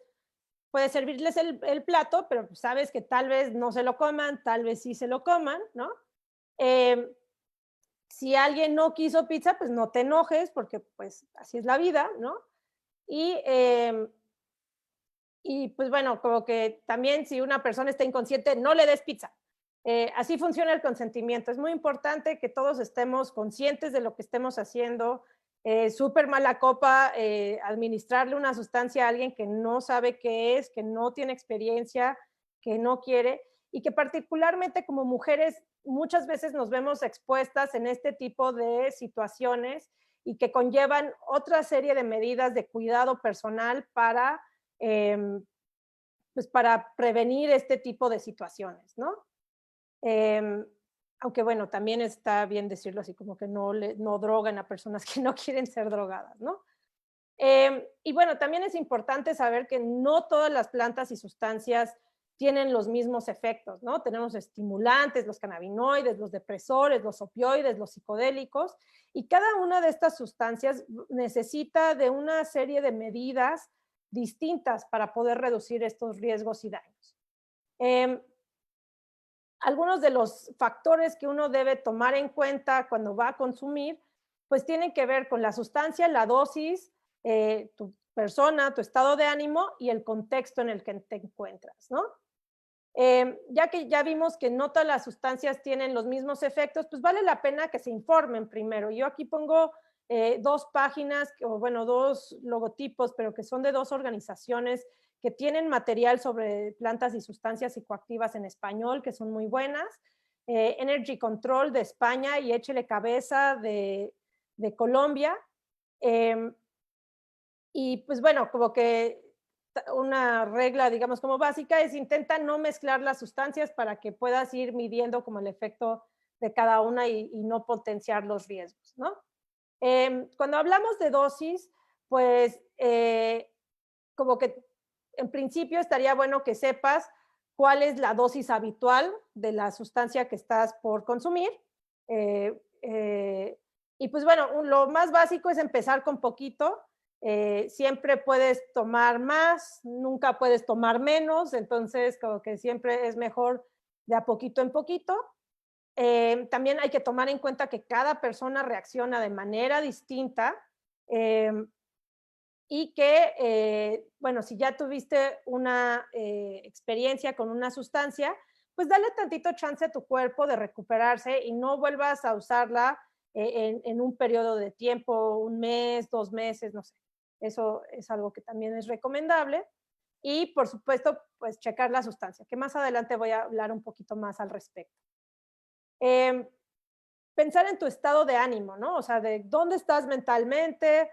puedes servirles el plato, pero sabes que tal vez no se lo coman, tal vez sí se lo coman, ¿no? Si alguien no quiso pizza, pues no te enojes, porque pues así es la vida, ¿no? Y pues bueno, como que también si una persona está inconsciente, no le des pizza. Así funciona el consentimiento. Es muy importante que todos estemos conscientes de lo que estemos haciendo. Súper mala copa administrarle una sustancia a alguien que no sabe qué es, que no tiene experiencia, que no quiere, y que particularmente como mujeres muchas veces nos vemos expuestas en este tipo de situaciones y que conllevan otra serie de medidas de cuidado personal pues para prevenir este tipo de situaciones, ¿no? Aunque bueno, también está bien decirlo así, como que no drogan a personas que no quieren ser drogadas, ¿no? Y bueno, también es importante saber que no todas las plantas y sustancias tienen los mismos efectos, ¿no? Tenemos estimulantes, los cannabinoides, los depresores, los opioides, los psicodélicos, y cada una de estas sustancias necesita de una serie de medidas distintas para poder reducir estos riesgos y daños. Algunos de los factores que uno debe tomar en cuenta cuando va a consumir, pues tienen que ver con la sustancia, la dosis, tu persona, tu estado de ánimo y el contexto en el que te encuentras, ¿no? Ya que ya vimos que no todas las sustancias tienen los mismos efectos, pues vale la pena que se informen primero. Yo aquí pongo dos páginas, o bueno, dos logotipos, pero que son de dos organizaciones que tienen material sobre plantas y sustancias psicoactivas en español, que son muy buenas. Energy Control de España y Échele Cabeza de Colombia. Y pues bueno, como que una regla, digamos, como básica es intenta no mezclar las sustancias para que puedas ir midiendo como el efecto de cada una y no potenciar los riesgos, ¿no? Cuando hablamos de dosis, pues como que en principio estaría bueno que sepas cuál es la dosis habitual de la sustancia que estás por consumir. Y pues bueno, lo más básico es empezar con poquito. Siempre puedes tomar más, nunca puedes tomar menos, entonces como que siempre es mejor de a poquito en poquito. También hay que tomar en cuenta que cada persona reacciona de manera distinta y que, bueno, si ya tuviste una experiencia con una sustancia, pues dale tantito chance a tu cuerpo de recuperarse y no vuelvas a usarla en un periodo de tiempo, un mes, 2 meses, no sé. Eso es algo que también es recomendable. Y, por supuesto, pues checar la sustancia, que más adelante voy a hablar un poquito más al respecto. Pensar en tu estado de ánimo, ¿no? O sea, de dónde estás mentalmente,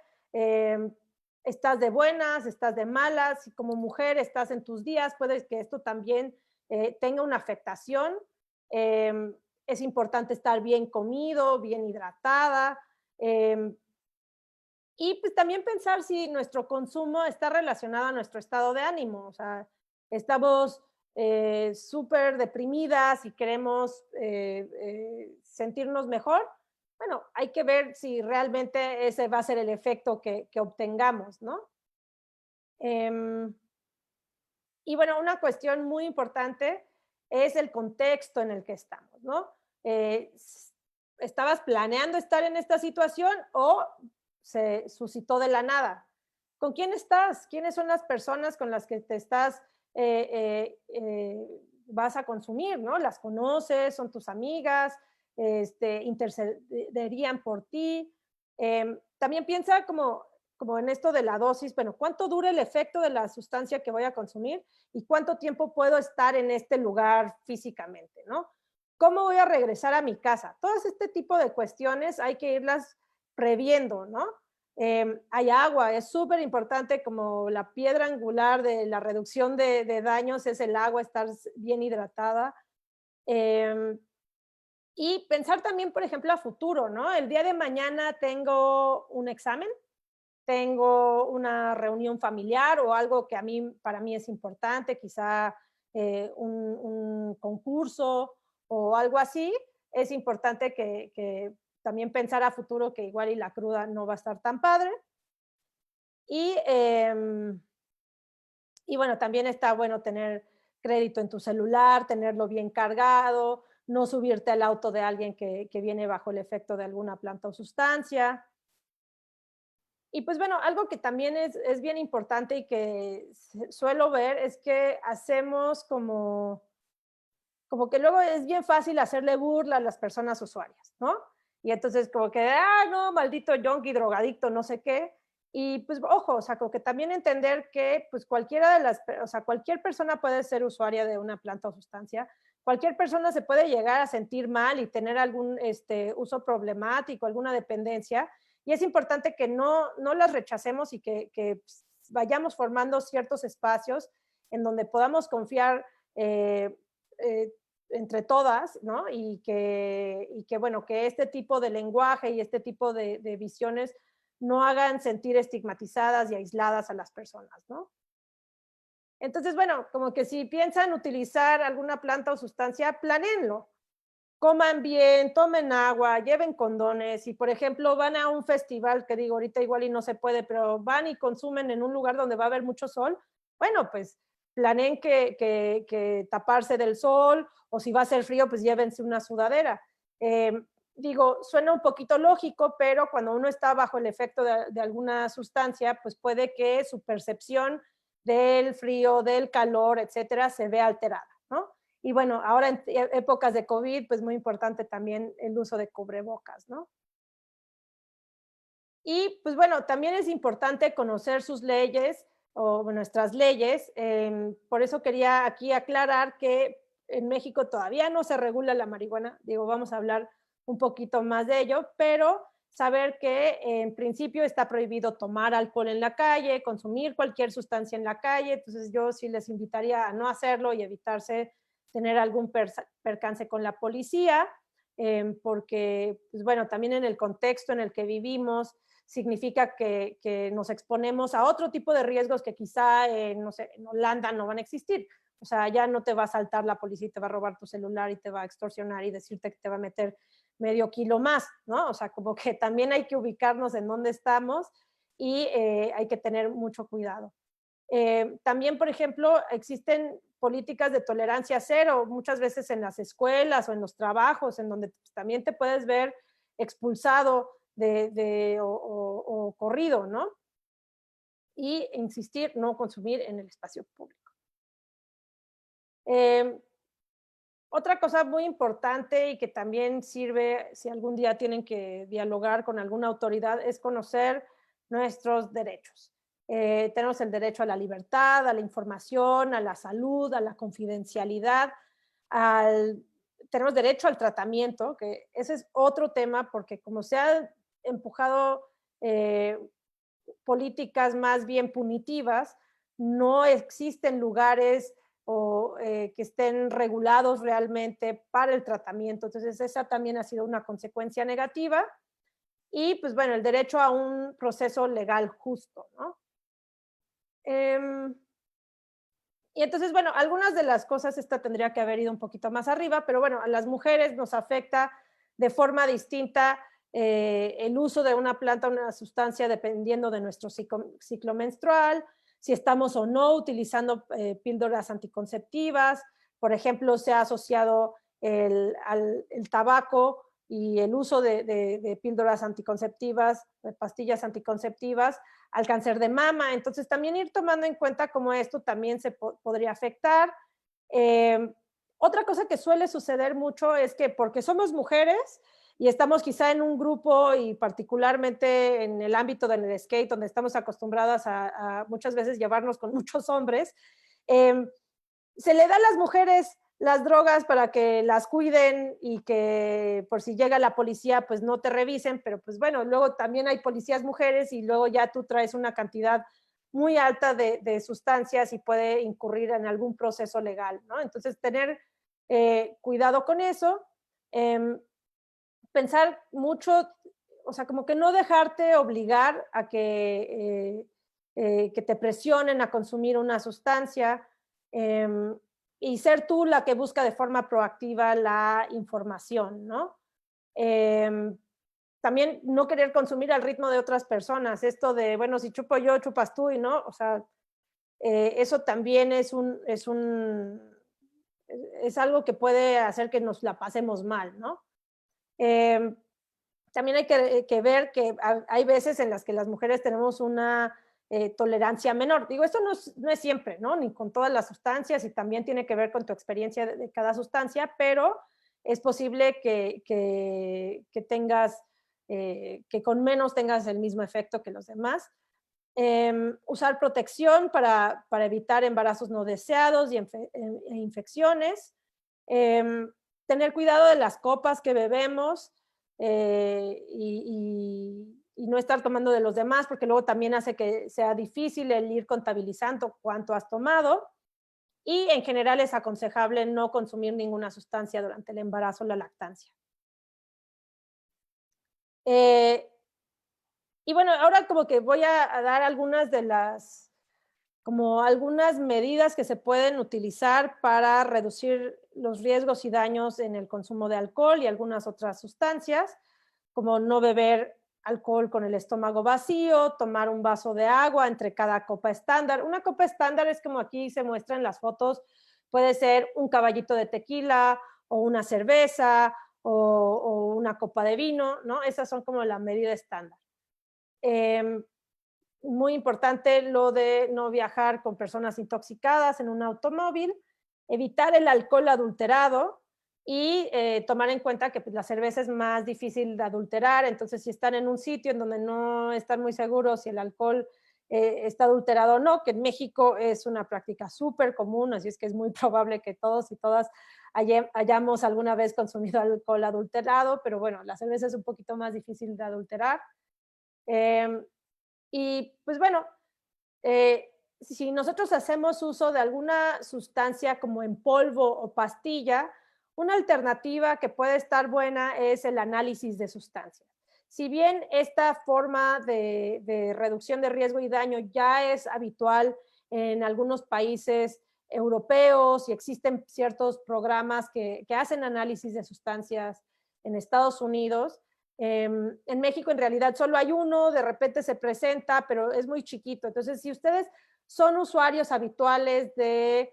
estás de buenas, estás de malas, si como mujer estás en tus días, puede que esto también tenga una afectación. Es importante estar bien comido, bien hidratada. Y pues también pensar si nuestro consumo está relacionado a nuestro estado de ánimo. O sea, estamos súper deprimidas y queremos sentirnos mejor. Bueno, hay que ver si realmente ese va a ser el efecto que obtengamos, ¿no? Y bueno, una cuestión muy importante es el contexto en el que estamos, ¿no? ¿Estabas planeando estar en esta situación o se suscitó de la nada? ¿Con quién estás? ¿Quiénes son las personas con las que te estás, vas a consumir, ¿no? ¿Las conoces? ¿Son tus amigas? intercederían por ti. También piensa como en esto de la dosis, bueno, ¿cuánto dura el efecto de la sustancia que voy a consumir y cuánto tiempo puedo estar en este lugar físicamente, ¿no? ¿Cómo voy a regresar a mi casa? Todo este tipo de cuestiones hay que irlas previendo, ¿no? Hay agua, es súper importante, como la piedra angular de la reducción de daños es el agua, estar bien hidratada. Y pensar también, por ejemplo, a futuro, ¿no? El día de mañana tengo un examen, tengo una reunión familiar o algo que para mí es importante, quizá un concurso o algo así. Es importante que también pensar a futuro que igual y la cruda no va a estar tan padre. Y bueno, también está bueno tener crédito en tu celular, tenerlo bien cargado, no subirte al auto de alguien que viene bajo el efecto de alguna planta o sustancia. Y pues bueno, algo que también es bien importante y que suelo ver es que hacemos como que luego es bien fácil hacerle burla a las personas usuarias, ¿no? Y entonces como que, no, maldito yonki, drogadicto, no sé qué. Y pues ojo, o sea, como que también entender que pues cualquier persona puede ser usuaria de una planta o sustancia, cualquier persona se puede llegar a sentir mal y tener algún uso problemático, alguna dependencia, y es importante que no las rechacemos y que pues, vayamos formando ciertos espacios en donde podamos confiar entre todas, ¿no? Y que, bueno, que este tipo de lenguaje y este tipo de visiones no hagan sentir estigmatizadas y aisladas a las personas, ¿no? Entonces, bueno, como que si piensan utilizar alguna planta o sustancia, planéenlo. Coman bien, tomen agua, lleven condones. Y, por ejemplo, van a un festival, que digo, ahorita igual y no se puede, pero van y consumen en un lugar donde va a haber mucho sol, bueno, pues planeen que taparse del sol, o si va a ser frío, pues llévense una sudadera. Digo, suena un poquito lógico, pero cuando uno está bajo el efecto de alguna sustancia, pues puede que su percepción del frío, del calor, etcétera, se vea alterada, ¿no? Y bueno, ahora en épocas de COVID, pues muy importante también el uso de cubrebocas, ¿no? Y pues bueno, también es importante conocer sus leyes o nuestras leyes. Por eso quería aquí aclarar que en México todavía no se regula la marihuana. Digo, vamos a hablar un poquito más de ello, pero saber que en principio está prohibido tomar alcohol en la calle, consumir cualquier sustancia en la calle. Entonces yo sí les invitaría a no hacerlo y evitarse tener algún percance con la policía, porque, pues bueno, también en el contexto en el que vivimos, significa que nos exponemos a otro tipo de riesgos que quizá, no sé, en Holanda no van a existir. O sea, ya no te va a saltar la policía y te va a robar tu celular y te va a extorsionar y decirte que te va a meter medio kilo más, ¿no? O sea, como que también hay que ubicarnos en dónde estamos y hay que tener mucho cuidado. También, por ejemplo, existen políticas de tolerancia cero, muchas veces en las escuelas o en los trabajos, en donde también te puedes ver expulsado o corrido, ¿no? Y insistir, no consumir en el espacio público. Otra cosa muy importante y que también sirve si algún día tienen que dialogar con alguna autoridad es conocer nuestros derechos. Tenemos el derecho a la libertad, a la información, a la salud, a la confidencialidad, tenemos derecho al tratamiento, que ese es otro tema porque como se han empujado políticas más bien punitivas, no existen lugares que estén regulados realmente para el tratamiento. Entonces, esa también ha sido una consecuencia negativa. Y, pues bueno, el derecho a un proceso legal justo, ¿no? Y entonces, bueno, algunas de las cosas, esta tendría que haber ido un poquito más arriba, pero bueno, a las mujeres nos afecta de forma distinta el uso de una planta o una sustancia dependiendo de nuestro ciclo menstrual, si estamos o no utilizando píldoras anticonceptivas. Por ejemplo, se ha asociado el tabaco y el uso de píldoras anticonceptivas, de pastillas anticonceptivas, al cáncer de mama. Entonces, también ir tomando en cuenta cómo esto también se podría afectar. Otra cosa que suele suceder mucho es que porque somos mujeres y estamos quizá en un grupo y particularmente en el ámbito del skate, donde estamos acostumbradas a muchas veces llevarnos con muchos hombres, se le da a las mujeres las drogas para que las cuiden y que por si llega la policía pues no te revisen, pero pues bueno, luego también hay policías mujeres y luego ya tú traes una cantidad muy alta de sustancias y puede incurrir en algún proceso legal, ¿no? Entonces tener cuidado con eso, pensar mucho, o sea, como que no dejarte obligar a que te presionen a consumir una sustancia, y ser tú la que busca de forma proactiva la información, ¿no? También no querer consumir al ritmo de otras personas, esto de, bueno, si chupo yo, chupas tú, y no, o sea, eso también es algo que puede hacer que nos la pasemos mal, ¿no? También hay que ver que hay veces en las que las mujeres tenemos una tolerancia menor. Digo, esto no es siempre, ¿no? Ni con todas las sustancias y también tiene que ver con tu experiencia de cada sustancia, pero es posible que tengas, que con menos tengas el mismo efecto que los demás. Usar protección para evitar embarazos no deseados y infecciones. Tener cuidado de las copas que bebemos y no estar tomando de los demás, porque luego también hace que sea difícil el ir contabilizando cuánto has tomado. Y en general es aconsejable no consumir ninguna sustancia durante el embarazo o la lactancia. Y bueno, ahora como que voy a dar algunas de las, como algunas medidas que se pueden utilizar para reducir los riesgos y daños en el consumo de alcohol y algunas otras sustancias, como no beber alcohol con el estómago vacío, tomar un vaso de agua entre cada copa estándar. Una copa estándar es como aquí se muestra en las fotos, puede ser un caballito de tequila o una cerveza o una copa de vino, ¿no? Esas son como la medida estándar. Muy importante lo de no viajar con personas intoxicadas en un automóvil, evitar el alcohol adulterado y tomar en cuenta que pues, la cerveza es más difícil de adulterar, entonces si están en un sitio en donde no están muy seguros si el alcohol está adulterado o no, que en México es una práctica súper común, así es que es muy probable que todos y todas hayamos alguna vez consumido alcohol adulterado, pero bueno, la cerveza es un poquito más difícil de adulterar. Y pues bueno, si nosotros hacemos uso de alguna sustancia como en polvo o pastilla, una alternativa que puede estar buena es el análisis de sustancias. Si bien esta forma de reducción de riesgo y daño ya es habitual en algunos países europeos y existen ciertos programas que hacen análisis de sustancias en Estados Unidos, en México en realidad solo hay uno, de repente se presenta, pero es muy chiquito. Entonces, si ustedes son usuarios habituales de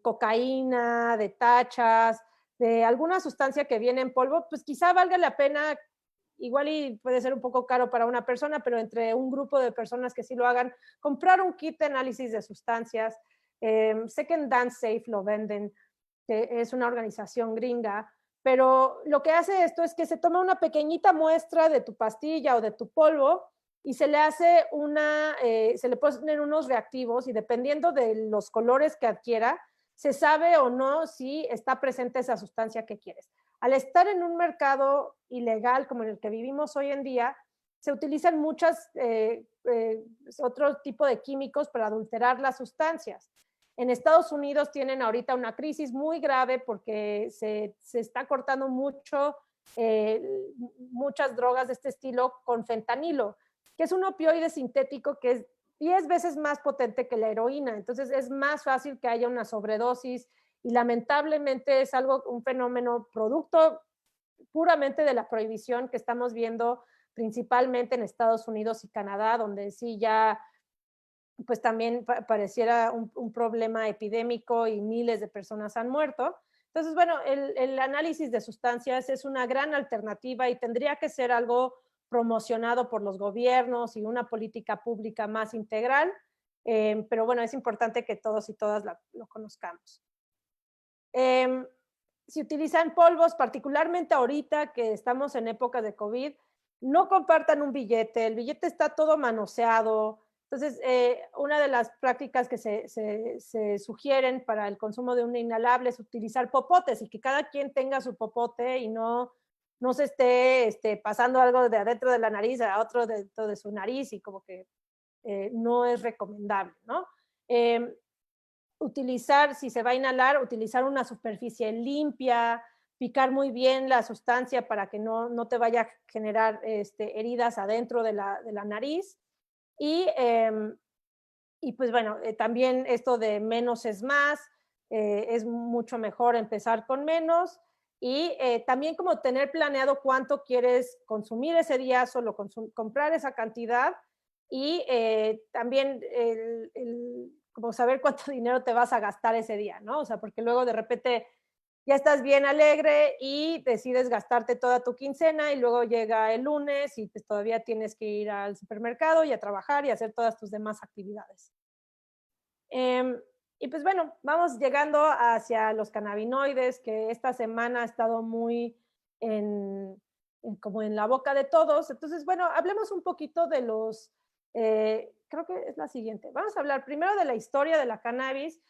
cocaína, de tachas, de alguna sustancia que viene en polvo, pues quizá valga la pena, igual y puede ser un poco caro para una persona, pero entre un grupo de personas que sí lo hagan, comprar un kit de análisis de sustancias. Sé que en Dance Safe lo venden, que es una organización gringa, pero lo que hace esto es que se toma una pequeñita muestra de tu pastilla o de tu polvo y se le hace se le ponen unos reactivos y dependiendo de los colores que adquiera, se sabe o no si está presente esa sustancia que quieres. Al estar en un mercado ilegal como en el que vivimos hoy en día, se utilizan muchos otro tipo de químicos para adulterar las sustancias. En Estados Unidos tienen ahorita una crisis muy grave porque se está cortando muchas drogas de este estilo con fentanilo, que es un opioide sintético que es 10 veces más potente que la heroína. Entonces es más fácil que haya una sobredosis y lamentablemente es un fenómeno producto puramente de la prohibición que estamos viendo principalmente en Estados Unidos y Canadá, donde sí ya pues también pareciera un problema epidémico y miles de personas han muerto. Entonces, bueno, el análisis de sustancias es una gran alternativa y tendría que ser algo promocionado por los gobiernos y una política pública más integral, pero bueno, es importante que todos y todas lo conozcamos. Si utilizan polvos, particularmente ahorita que estamos en épocas de COVID, no compartan un billete, el billete está todo manoseado. Entonces, una de las prácticas que se sugieren para el consumo de un inhalable es utilizar popotes y que cada quien tenga su popote y no se esté pasando algo de adentro de la nariz a otro dentro de su nariz y como que no es recomendable, ¿no? Utilizar, si se va a inhalar, utilizar una superficie limpia, picar muy bien la sustancia para que no te vaya a generar heridas adentro de la nariz. Y pues bueno, también esto de menos es más, es mucho mejor empezar con menos y también como tener planeado cuánto quieres consumir ese día, solo comprar esa cantidad y también como saber cuánto dinero te vas a gastar ese día, ¿no? O sea, porque luego de repente ya estás bien alegre y decides gastarte toda tu quincena y luego llega el lunes y pues todavía tienes que ir al supermercado y a trabajar y hacer todas tus demás actividades. Y pues bueno, vamos llegando hacia los cannabinoides, que esta semana ha estado muy como en la boca de todos. Entonces, bueno, hablemos un poquito de los, creo que es la siguiente. Vamos a hablar primero de la historia de la cannabis,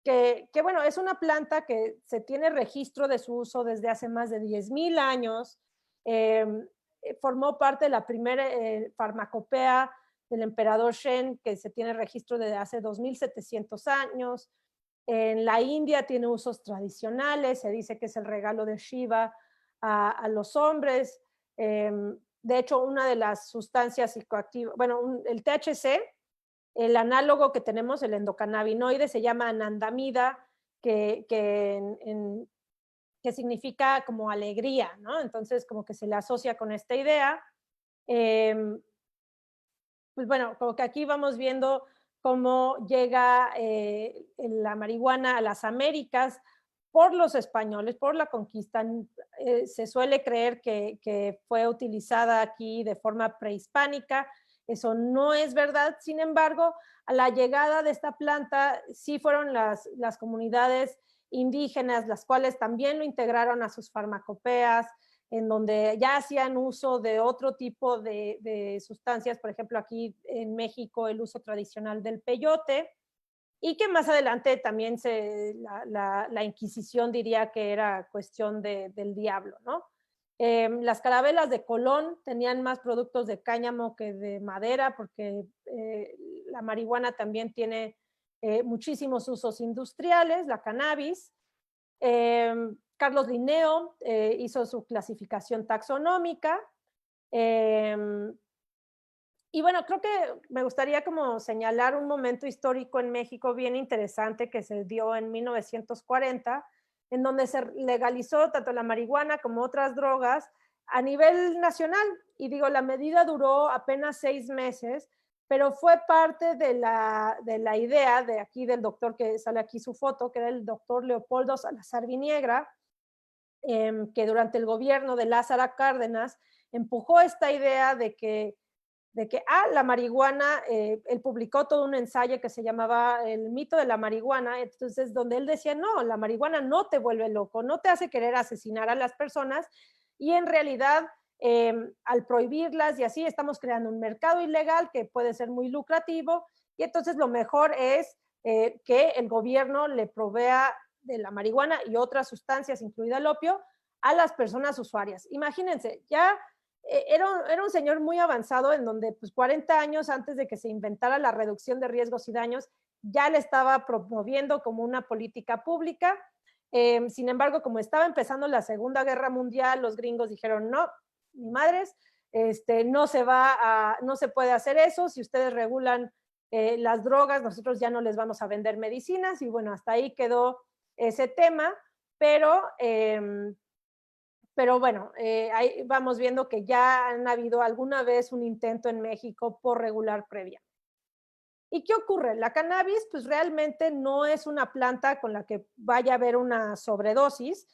que bueno, es una planta que se tiene registro de su uso desde hace más de 10,000 años. Formó parte de la primera farmacopea del emperador Shen, que se tiene registro desde hace 2,700 años. En la India tiene usos tradicionales, se dice que es el regalo de Shiva a los hombres. De hecho, una de las sustancias psicoactivas, bueno, el THC, el análogo que tenemos, el endocannabinoide, se llama anandamida, que significa como alegría, ¿no? Entonces, como que se le asocia con esta idea. Pues bueno, como que aquí vamos viendo cómo llega la marihuana a las Américas por los españoles, por la conquista. Se suele creer que fue utilizada aquí de forma prehispánica. Eso no es verdad. Sin embargo, a la llegada de esta planta sí fueron las comunidades indígenas, las cuales también lo integraron a sus farmacopeas, en donde ya hacían uso de otro tipo de sustancias, por ejemplo, aquí en México el uso tradicional del peyote, y que más adelante también la Inquisición diría que era cuestión del diablo, ¿no? Las carabelas de Colón tenían más productos de cáñamo que de madera, porque la marihuana también tiene muchísimos usos industriales, la cannabis. Carlos Linneo hizo su clasificación taxonómica. Y bueno, creo que me gustaría como señalar un momento histórico en México bien interesante que se dio en 1940, en donde se legalizó tanto la marihuana como otras drogas a nivel nacional. Y digo, la medida duró apenas 6 meses, pero fue parte de la idea de aquí del doctor que sale aquí su foto, que era el doctor Leopoldo Salazar Viniegra, que durante el gobierno de Lázaro Cárdenas empujó esta idea de que la marihuana, él publicó todo un ensayo que se llamaba El mito de la marihuana, entonces donde él decía, no, la marihuana no te vuelve loco, no te hace querer asesinar a las personas, y en realidad al prohibirlas y así estamos creando un mercado ilegal que puede ser muy lucrativo, y entonces lo mejor es que el gobierno le provea de la marihuana y otras sustancias, incluida el opio, a las personas usuarias. Imagínense, ya era un señor muy avanzado en donde pues 40 años antes de que se inventara la reducción de riesgos y daños, ya le estaba promoviendo como una política pública. Sin embargo, como estaba empezando la Segunda Guerra Mundial, los gringos dijeron, no, ni madres, no se puede hacer eso, si ustedes regulan las drogas, nosotros ya no les vamos a vender medicinas, y bueno, hasta ahí quedó ese tema, pero bueno, ahí vamos viendo que ya han habido alguna vez un intento en México por regular previa. ¿Y qué ocurre? La cannabis, pues realmente no es una planta con la que vaya a haber una sobredosis,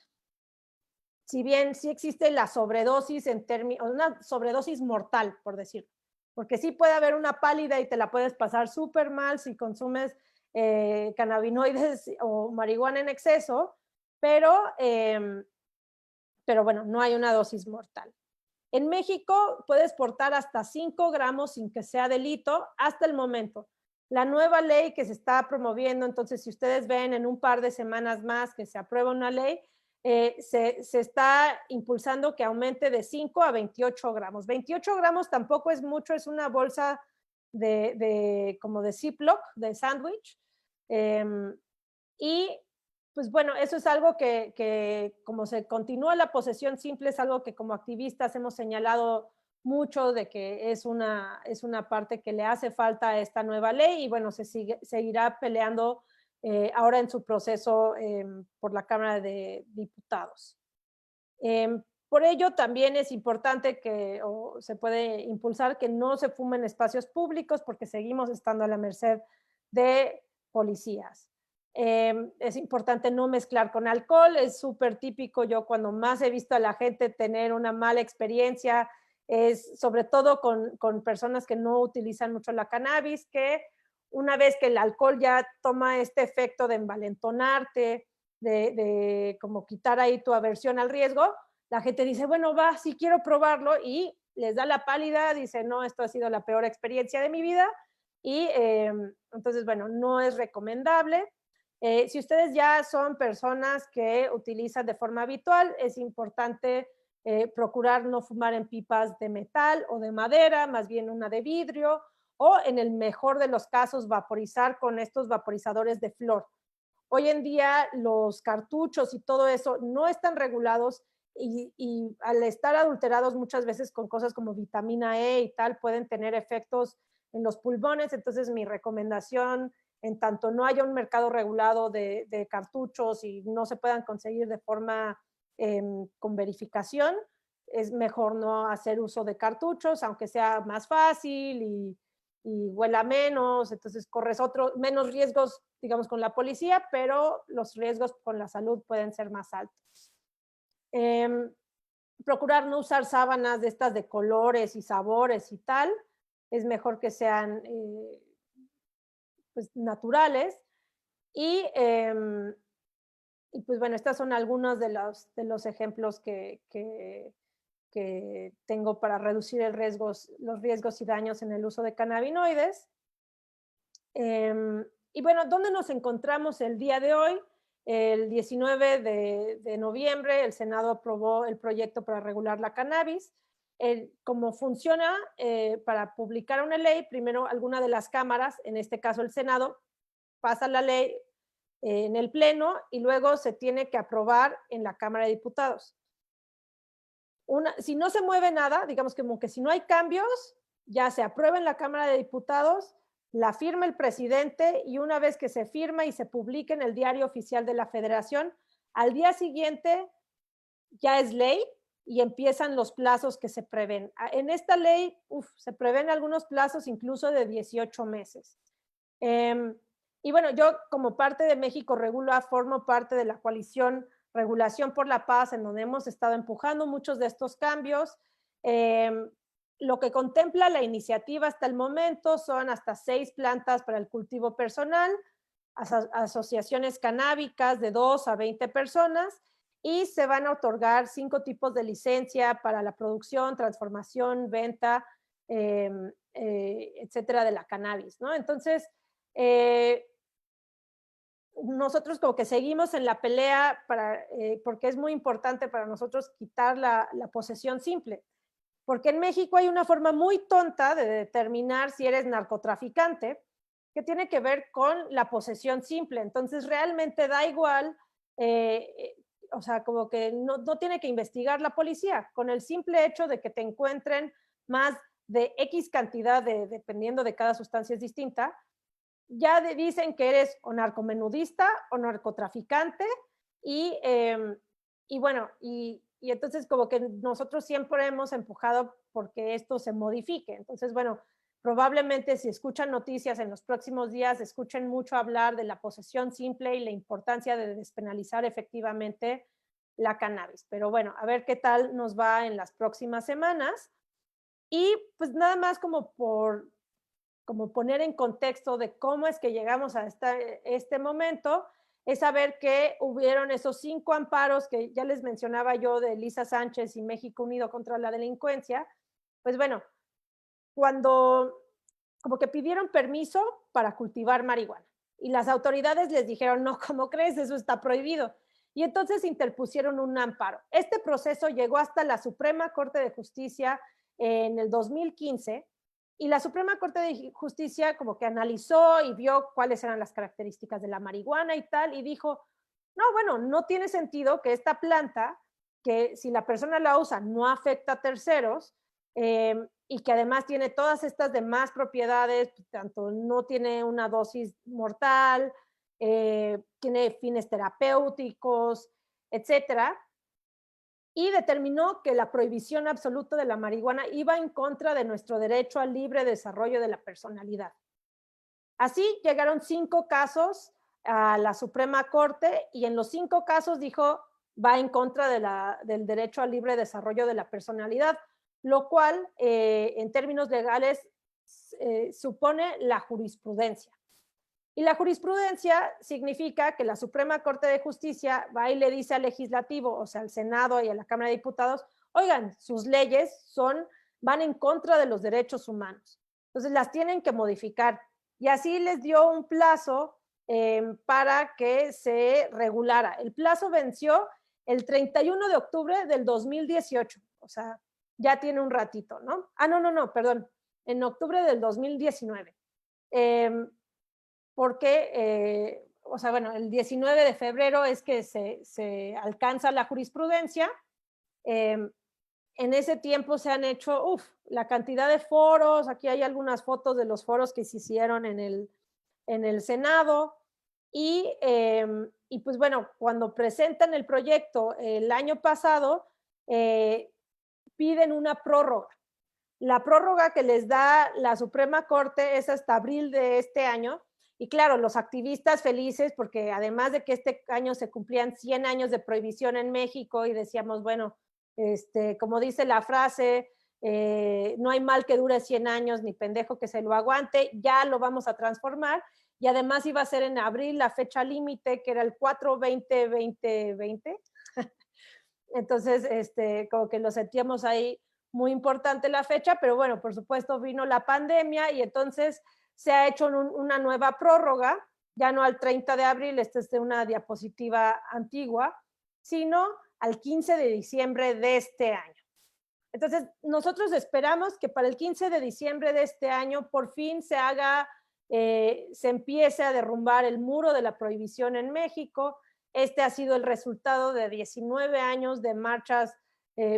si bien sí existe la sobredosis una sobredosis mortal, por decirlo, porque sí puede haber una pálida y te la puedes pasar súper mal si consumes cannabinoides o marihuana en exceso, pero bueno, no hay una dosis mortal. En México puedes portar hasta 5 gramos sin que sea delito hasta el momento. La nueva ley que se está promoviendo, entonces si ustedes ven en un par de semanas más que se aprueba una ley, se está impulsando que aumente de 5 a 28 gramos. 28 gramos tampoco es mucho, es una bolsa como de Ziploc, de sándwich. Y pues bueno, eso es algo que como se continúa la posesión simple, es algo que como activistas hemos señalado mucho de que es una parte que le hace falta a esta nueva ley y bueno, seguirá peleando ahora en su proceso por la Cámara de Diputados. Por ello también es importante o se puede impulsar que no se fume en espacios públicos porque seguimos estando a la merced de policías. Es importante no mezclar con alcohol, es súper típico. Yo cuando más he visto a la gente tener una mala experiencia es sobre todo con personas que no utilizan mucho la cannabis, que una vez que el alcohol ya toma este efecto de envalentonarte, de como quitar ahí tu aversión al riesgo, la gente dice, bueno, va, sí quiero probarlo y les da la pálida, dice, no, esto ha sido la peor experiencia de mi vida y entonces, bueno, no es recomendable. Si ustedes ya son personas que utilizan de forma habitual, es importante procurar no fumar en pipas de metal o de madera, más bien una de vidrio, o en el mejor de los casos vaporizar con estos vaporizadores de flor. Hoy en día los cartuchos y todo eso no están regulados y al estar adulterados muchas veces con cosas como vitamina E y tal, pueden tener efectos en los pulmones. Entonces mi recomendación, en tanto no haya un mercado regulado de cartuchos y no se puedan conseguir de forma con verificación, es mejor no hacer uso de cartuchos, aunque sea más fácil y huela menos, entonces corres menos riesgos, digamos, con la policía, pero los riesgos con la salud pueden ser más altos. Procurar no usar sábanas de estas de colores y sabores y tal, es mejor que sean pues, naturales. Y pues bueno, estas son algunos de los ejemplos que tengo para reducir los riesgos y daños en el uso de cannabinoides. Y bueno, ¿dónde nos encontramos el día de hoy? El 19 de noviembre el Senado aprobó el proyecto para regular la cannabis. ¿Cómo funciona? Para publicar una ley, primero alguna de las cámaras, en este caso el Senado, pasa la ley en el Pleno y luego se tiene que aprobar en la Cámara de Diputados. Si no se mueve nada, digamos como que si no hay cambios, ya se aprueba en la Cámara de Diputados, la firma el presidente y una vez que se firma y se publica en el Diario Oficial de la Federación, al día siguiente ya es ley y empiezan los plazos que se prevén. En esta ley se prevén algunos plazos incluso de 18 meses. Y bueno, yo como parte de México Regula formo parte de la coalición Regulación por la Paz, en donde hemos estado empujando muchos de estos cambios. Lo que contempla la iniciativa hasta el momento son hasta 6 plantas para el cultivo personal, asociaciones canábicas de 2 a 20 personas y se van a otorgar 5 tipos de licencia para la producción, transformación, venta, etcétera, de la cannabis, ¿no? Entonces, nosotros como que seguimos en la pelea porque es muy importante para nosotros quitar la posesión simple. Porque en México hay una forma muy tonta de determinar si eres narcotraficante, que tiene que ver con la posesión simple. Entonces, realmente da igual, o sea, como que no tiene que investigar la policía. Con el simple hecho de que te encuentren más de X cantidad, dependiendo de cada sustancia es distinta, ya dicen que eres o narcomenudista o narcotraficante y bueno, y entonces como que nosotros siempre hemos empujado porque esto se modifique. Entonces, bueno, probablemente si escuchan noticias en los próximos días, escuchen mucho hablar de la posesión simple y la importancia de despenalizar efectivamente la cannabis. Pero bueno, a ver qué tal nos va en las próximas semanas. Y pues nada más como poner en contexto de cómo es que llegamos a este momento. es saber que hubieron esos 5 amparos que ya les mencionaba yo de Lisa Sánchez y México Unido contra la Delincuencia. Pues bueno, cuando como que pidieron permiso para cultivar marihuana y las autoridades les dijeron, no, ¿cómo crees? Eso está prohibido. Y entonces interpusieron un amparo. Este proceso llegó hasta la Suprema Corte de Justicia en el 2015 y la Suprema Corte de Justicia como que analizó y vio cuáles eran las características de la marihuana y tal, y dijo, no, bueno, no tiene sentido que esta planta, que si la persona la usa no afecta a terceros, y que además tiene todas estas demás propiedades, tanto no tiene una dosis mortal, tiene fines terapéuticos, etcétera, y determinó que la prohibición absoluta de la marihuana iba en contra de nuestro derecho al libre desarrollo de la personalidad. Así llegaron 5 casos a la Suprema Corte y en los 5 casos dijo va en contra del derecho al libre desarrollo de la personalidad, lo cual en términos legales supone la jurisprudencia. Y la jurisprudencia significa que la Suprema Corte de Justicia va y le dice al legislativo, o sea, al Senado y a la Cámara de Diputados, oigan, sus leyes van en contra de los derechos humanos. Entonces las tienen que modificar. Y así les dio un plazo para que se regulara. El plazo venció el 31 de octubre del 2018. O sea, ya tiene un ratito, ¿no? No, perdón. En octubre del 2019. Porque, o sea, bueno, el 19 de febrero es que se alcanza la jurisprudencia. En ese tiempo se han hecho, la cantidad de foros, aquí hay algunas fotos de los foros que se hicieron en el Senado, y pues bueno, cuando presentan el proyecto el año pasado, piden una prórroga. La prórroga que les da la Suprema Corte es hasta abril de este año, y claro, los activistas felices porque además de que este año se cumplían 100 años de prohibición en México y decíamos, bueno, como dice la frase, no hay mal que dure 100 años ni pendejo que se lo aguante, ya lo vamos a transformar, y además iba a ser en abril la fecha límite, que era el 4/20/2020. Entonces, como que lo sentíamos ahí muy importante la fecha, pero bueno, por supuesto vino la pandemia y entonces se ha hecho una nueva prórroga, ya no al 30 de abril, esta es de una diapositiva antigua, sino al 15 de diciembre de este año. Entonces, nosotros esperamos que para el 15 de diciembre de este año por fin se empiece a derrumbar el muro de la prohibición en México. Este ha sido el resultado de 19 años de marchas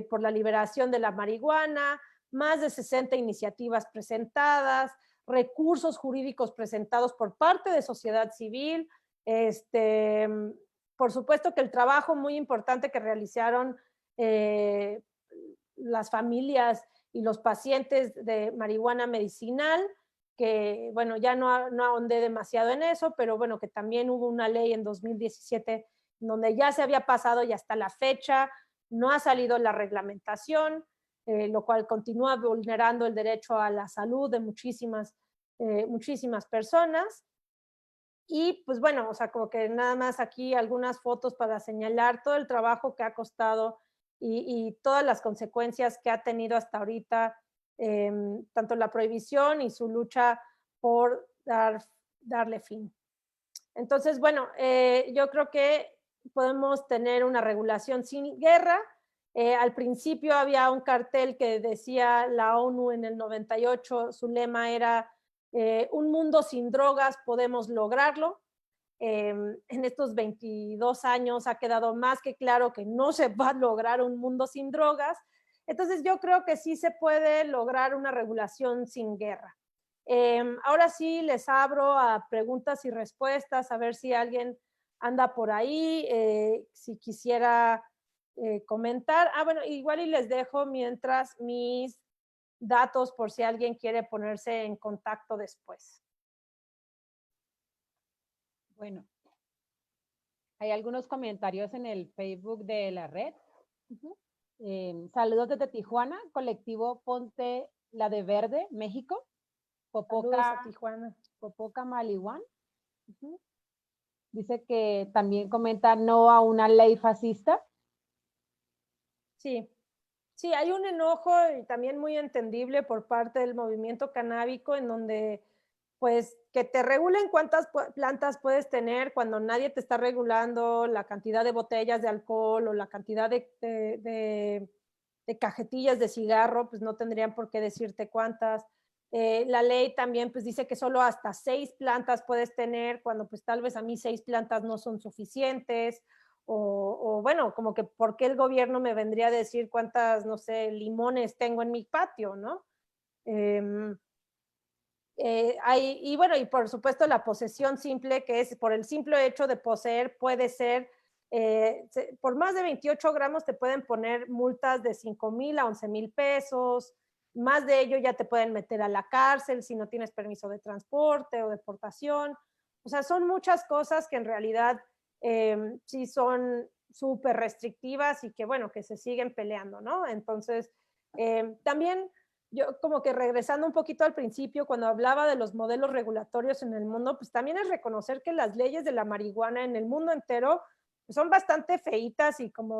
por la liberación de la marihuana, más de 60 iniciativas presentadas, recursos jurídicos presentados por parte de sociedad civil, por supuesto que el trabajo muy importante que realizaron las familias y los pacientes de marihuana medicinal, que bueno, ya no ahondé demasiado en eso, pero bueno, que también hubo una ley en 2017 donde ya se había pasado y hasta la fecha no ha salido la reglamentación, lo cual continúa vulnerando el derecho a la salud de muchísimas personas. Y pues bueno, o sea, como que nada más aquí algunas fotos para señalar todo el trabajo que ha costado y todas las consecuencias que ha tenido hasta ahorita, tanto la prohibición y su lucha por darle fin. Entonces, bueno, yo creo que podemos tener una regulación sin guerra. Al principio había un cartel que decía la ONU en el 98, su lema era un mundo sin drogas, podemos lograrlo. En estos 22 años ha quedado más que claro que no se va a lograr un mundo sin drogas. Entonces yo creo que sí se puede lograr una regulación sin guerra. Ahora sí les abro a preguntas y respuestas, a ver si alguien anda por ahí, si quisiera comentar. Bueno, igual y les dejo mientras mis datos por si alguien quiere ponerse en contacto después. Bueno, hay algunos comentarios en el Facebook de la red. Saludos desde Tijuana, colectivo Ponte la de Verde, México. Saludos a Tijuana. Popoca Maliwan. Dice que también comenta no a una ley fascista. Sí, sí, hay un enojo y también muy entendible por parte del movimiento canábico en donde, pues, que te regulen cuántas plantas puedes tener cuando nadie te está regulando la cantidad de botellas de alcohol o la cantidad de cajetillas de cigarro, pues no tendrían por qué decirte cuántas. La ley también pues dice que solo hasta 6 plantas puedes tener, cuando pues tal vez a mí 6 plantas no son suficientes, o bueno, como que por qué el gobierno me vendría a decir cuántas, no sé, limones tengo en mi patio, ¿no? Y bueno, y por supuesto la posesión simple, que es por el simple hecho de poseer, puede ser, por más de 28 gramos te pueden poner multas de 5,000 a 11,000 pesos, más de ello ya te pueden meter a la cárcel si no tienes permiso de transporte o deportación. O sea, son muchas cosas que en realidad sí son súper restrictivas y que, bueno, que se siguen peleando, ¿no? Entonces, también yo como que regresando un poquito al principio, cuando hablaba de los modelos regulatorios en el mundo, pues también es reconocer que las leyes de la marihuana en el mundo entero pues, son bastante feitas y como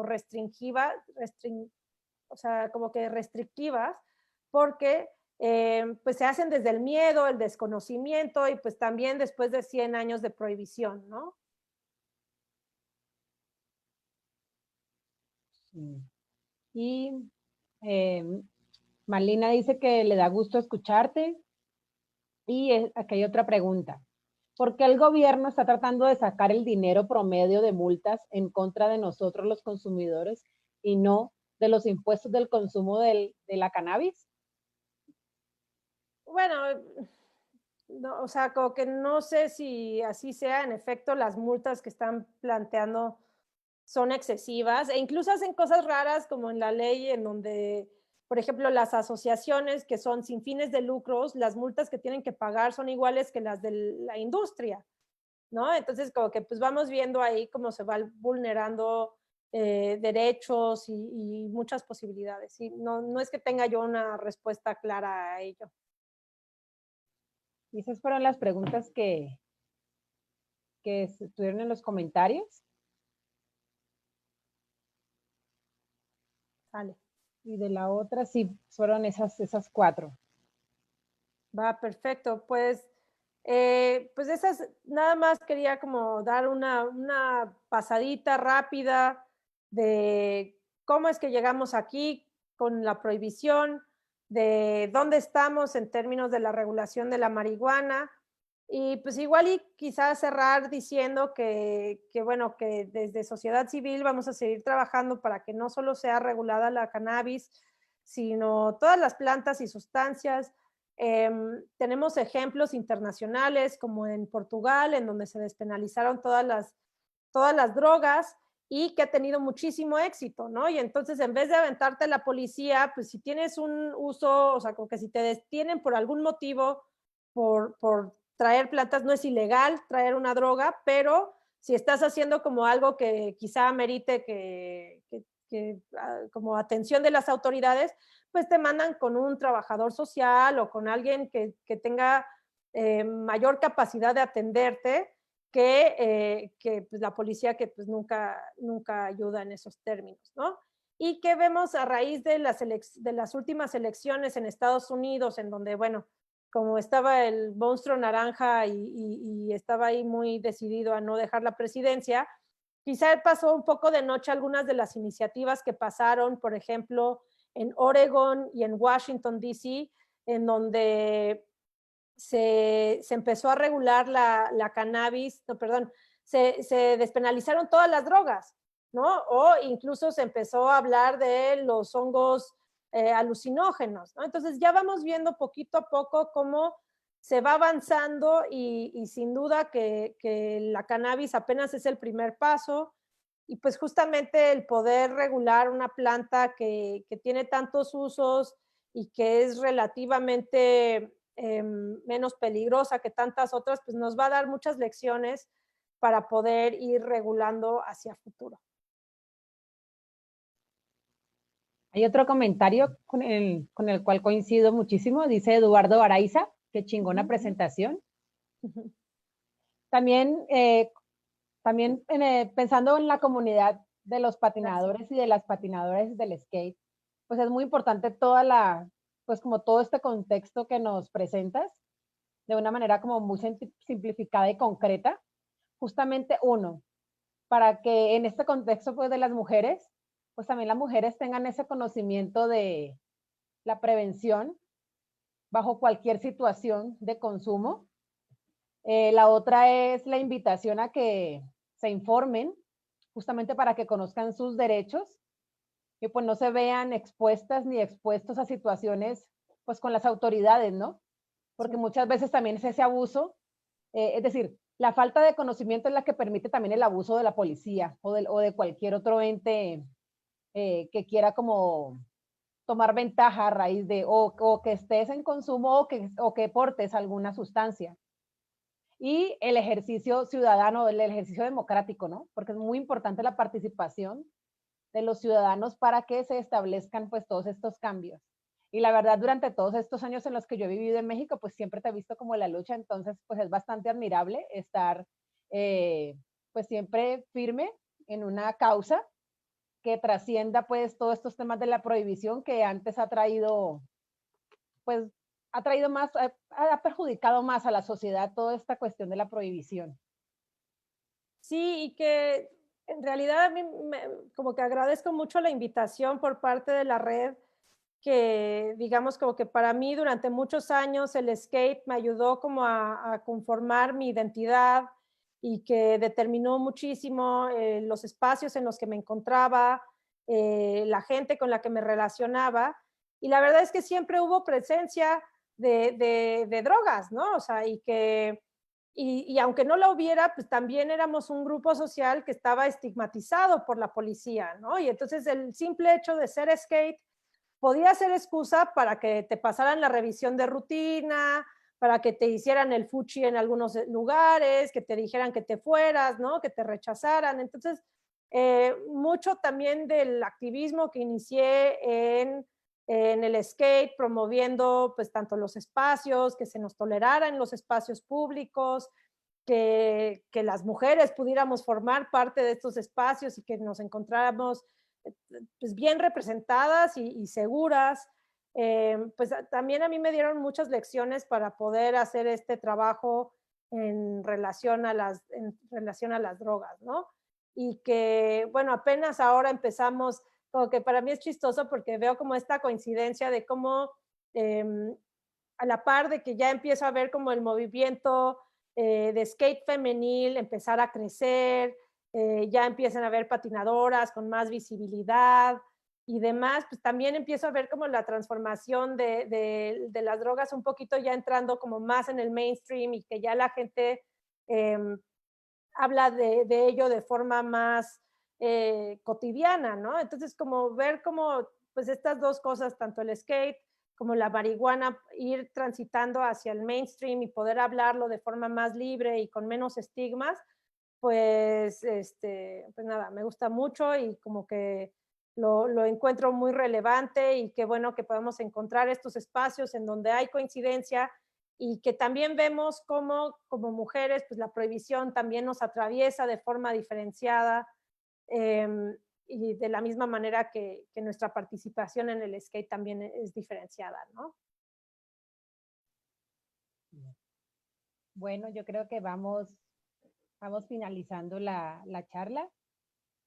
o sea, como que restrictivas, porque pues se hacen desde el miedo, el desconocimiento y pues también después de 100 años de prohibición, ¿no? Y eh, Marlina dice que le da gusto escucharte. Y aquí hay otra pregunta. ¿Por qué el gobierno está tratando de sacar el dinero promedio de multas en contra de nosotros los consumidores y no de los impuestos del consumo de la cannabis? Bueno, no, o sea, como que no sé si así sea, en efecto, las multas que están planteando son excesivas e incluso hacen cosas raras como en la ley en donde, por ejemplo, las asociaciones que son sin fines de lucros, las multas que tienen que pagar son iguales que las de la industria, ¿no? Entonces, como que pues vamos viendo ahí cómo se van vulnerando derechos y muchas posibilidades. Y no, no es que tenga yo una respuesta clara a ello. Y esas fueron las preguntas que estuvieron en los comentarios. Vale. Y de la otra, sí, fueron esas 4. Va, perfecto. Pues esas, nada más quería como dar una pasadita rápida de cómo es que llegamos aquí con la prohibición, de dónde estamos en términos de la regulación de la marihuana. Y pues igual y quizás cerrar diciendo bueno, que desde sociedad civil vamos a seguir trabajando para que no solo sea regulada la cannabis, sino todas las plantas y sustancias. Tenemos ejemplos internacionales como en Portugal, en donde se despenalizaron todas las drogas y que ha tenido muchísimo éxito, ¿no? Y entonces en vez de aventarte a la policía, pues si tienes un uso, o sea, como que si te detienen por algún motivo por traer plantas, no es ilegal traer una droga, pero si estás haciendo como algo que quizá amerite como atención de las autoridades, pues te mandan con un trabajador social o con alguien que tenga mayor capacidad de atenderte que pues, la policía que pues nunca ayuda en esos términos, ¿no? Y que vemos a raíz de las últimas elecciones en Estados Unidos, en donde, bueno, como estaba el monstruo naranja y estaba ahí muy decidido a no dejar la presidencia, quizá pasó un poco de noche algunas de las iniciativas que pasaron, por ejemplo, en Oregon y en Washington, D.C., en donde se empezó a regular la cannabis, no, perdón, se despenalizaron todas las drogas, ¿no? O incluso se empezó a hablar de los hongos alucinógenos, ¿no? Entonces ya vamos viendo poquito a poco cómo se va avanzando y sin duda que la cannabis apenas es el primer paso y pues justamente el poder regular una planta que tiene tantos usos y que es relativamente menos peligrosa que tantas otras, pues nos va a dar muchas lecciones para poder ir regulando hacia futuro. Hay otro comentario con el cual coincido muchísimo, dice Eduardo Araiza, qué chingona presentación. También también pensando en la comunidad de los patinadores y de las patinadoras del skate, pues es muy importante pues como todo este contexto que nos presentas de una manera como muy simplificada y concreta, justamente uno, para que en este contexto pues de las mujeres, pues también las mujeres tengan ese conocimiento de la prevención bajo cualquier situación de consumo. La otra es la invitación a que se informen, justamente para que conozcan sus derechos y pues no se vean expuestas ni expuestos a situaciones pues con las autoridades, ¿no? Porque Sí. muchas veces también es ese abuso, es decir, la falta de conocimiento es la que permite también el abuso de la policía o de cualquier otro ente que quiera como tomar ventaja a raíz de o que estés en consumo o que portes alguna sustancia. Y el ejercicio ciudadano, el ejercicio democrático, ¿no? Porque es muy importante la participación de los ciudadanos para que se establezcan pues todos estos cambios. Y la verdad, durante todos estos años en los que yo he vivido en México, pues siempre te he visto como la lucha, entonces pues es bastante admirable estar pues siempre firme en una causa que trascienda pues todos estos temas de la prohibición que antes ha traído pues ha traído más, ha perjudicado más a la sociedad toda esta cuestión de la prohibición. Sí, y que en realidad a mí como que agradezco mucho la invitación por parte de la red, que digamos como que para mí durante muchos años el skate me ayudó como a conformar mi identidad y que determinó muchísimo los espacios en los que me encontraba, la gente con la que me relacionaba. Y la verdad es que siempre hubo presencia de drogas, ¿no? O sea, y aunque no la hubiera, pues también éramos un grupo social que estaba estigmatizado por la policía, ¿no? Y entonces el simple hecho de ser skate podía ser excusa para que te pasaran la revisión de rutina, para que te hicieran el fuchi en algunos lugares, que te dijeran que te fueras, ¿no? Que te rechazaran. Entonces, mucho también del activismo que inicié en el skate, promoviendo pues tanto los espacios, que se nos tolerara en los espacios públicos, que las mujeres pudiéramos formar parte de estos espacios y que nos encontráramos pues bien representadas y seguras. Pues también a mí me dieron muchas lecciones para poder hacer este trabajo en relación a las drogas, ¿no? Y que, bueno, apenas ahora empezamos, como que para mí es chistoso porque veo como esta coincidencia de cómo a la par de que ya empiezo a ver como el movimiento de skate femenil empezar a crecer, ya empiezan a haber patinadoras con más visibilidad y demás, pues también empiezo a ver como la transformación de las drogas un poquito ya entrando como más en el mainstream y que ya la gente habla de ello de forma más cotidiana, ¿no? Entonces como ver como pues estas dos cosas, tanto el skate como la marihuana, ir transitando hacia el mainstream y poder hablarlo de forma más libre y con menos estigmas, pues, pues nada, me gusta mucho y como que lo encuentro muy relevante y qué bueno que podamos encontrar estos espacios en donde hay coincidencia y que también vemos cómo como mujeres, pues la prohibición también nos atraviesa de forma diferenciada y de la misma manera que nuestra participación en el skate también es diferenciada, ¿no? Bueno, yo creo que vamos finalizando la charla.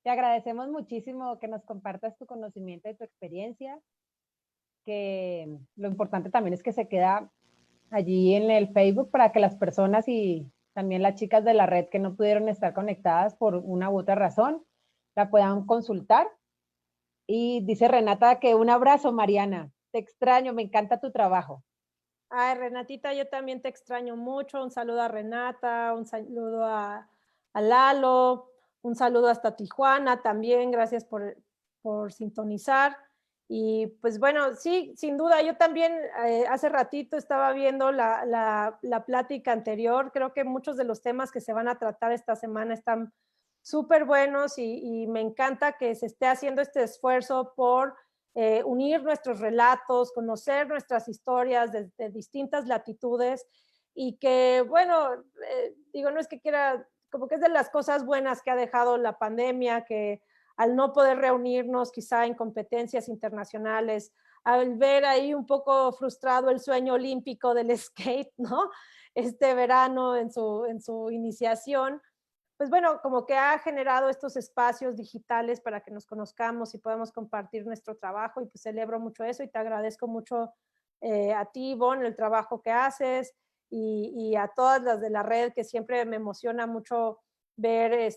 Te agradecemos muchísimo que nos compartas tu conocimiento y tu experiencia, que lo importante también es que se queda allí en el Facebook para que las personas y también las chicas de la red que no pudieron estar conectadas por una u otra razón, la puedan consultar. Y dice Renata que un abrazo, Mariana. Te extraño, me encanta tu trabajo. Ay, Renatita, yo también te extraño mucho. Un saludo a Renata, un saludo a Lalo, un saludo hasta Tijuana también. Gracias por sintonizar. Y pues bueno, sí, sin duda, yo también hace ratito estaba viendo la plática anterior. Creo que muchos de los temas que se van a tratar esta semana están súper buenos y me encanta que se esté haciendo este esfuerzo por unir nuestros relatos, conocer nuestras historias de distintas latitudes y que, bueno, digo, no es que quiera como que es de las cosas buenas que ha dejado la pandemia, que al no poder reunirnos quizá en competencias internacionales, al ver ahí un poco frustrado el sueño olímpico del skate, ¿no? Este verano en su iniciación, pues bueno, como que ha generado estos espacios digitales para que nos conozcamos y podamos compartir nuestro trabajo, y pues celebro mucho eso y te agradezco mucho a ti, Ivonne, el trabajo que haces y a todas las de la red, que siempre me emociona mucho ver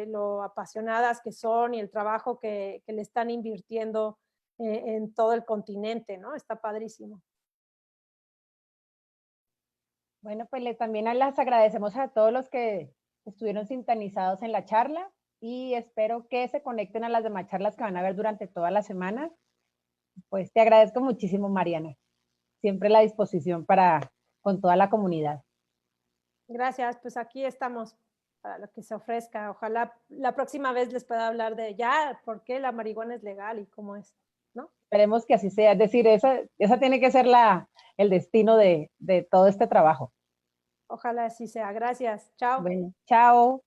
lo apasionadas que son y el trabajo que le están invirtiendo en todo el continente, ¿no? Está padrísimo. Bueno, pues también les agradecemos a todos los que estuvieron sintonizados en la charla y espero que se conecten a las demás charlas que van a ver durante toda la semana. Pues te agradezco muchísimo, Mariana. Siempre la disposición con toda la comunidad. Gracias, pues aquí estamos para lo que se ofrezca. Ojalá la próxima vez les pueda hablar de ya por qué la marihuana es legal y cómo es, ¿no? Esperemos que así sea. Es decir, esa tiene que ser el destino de todo este trabajo. Ojalá así sea. Gracias. Chao. Bueno, chao.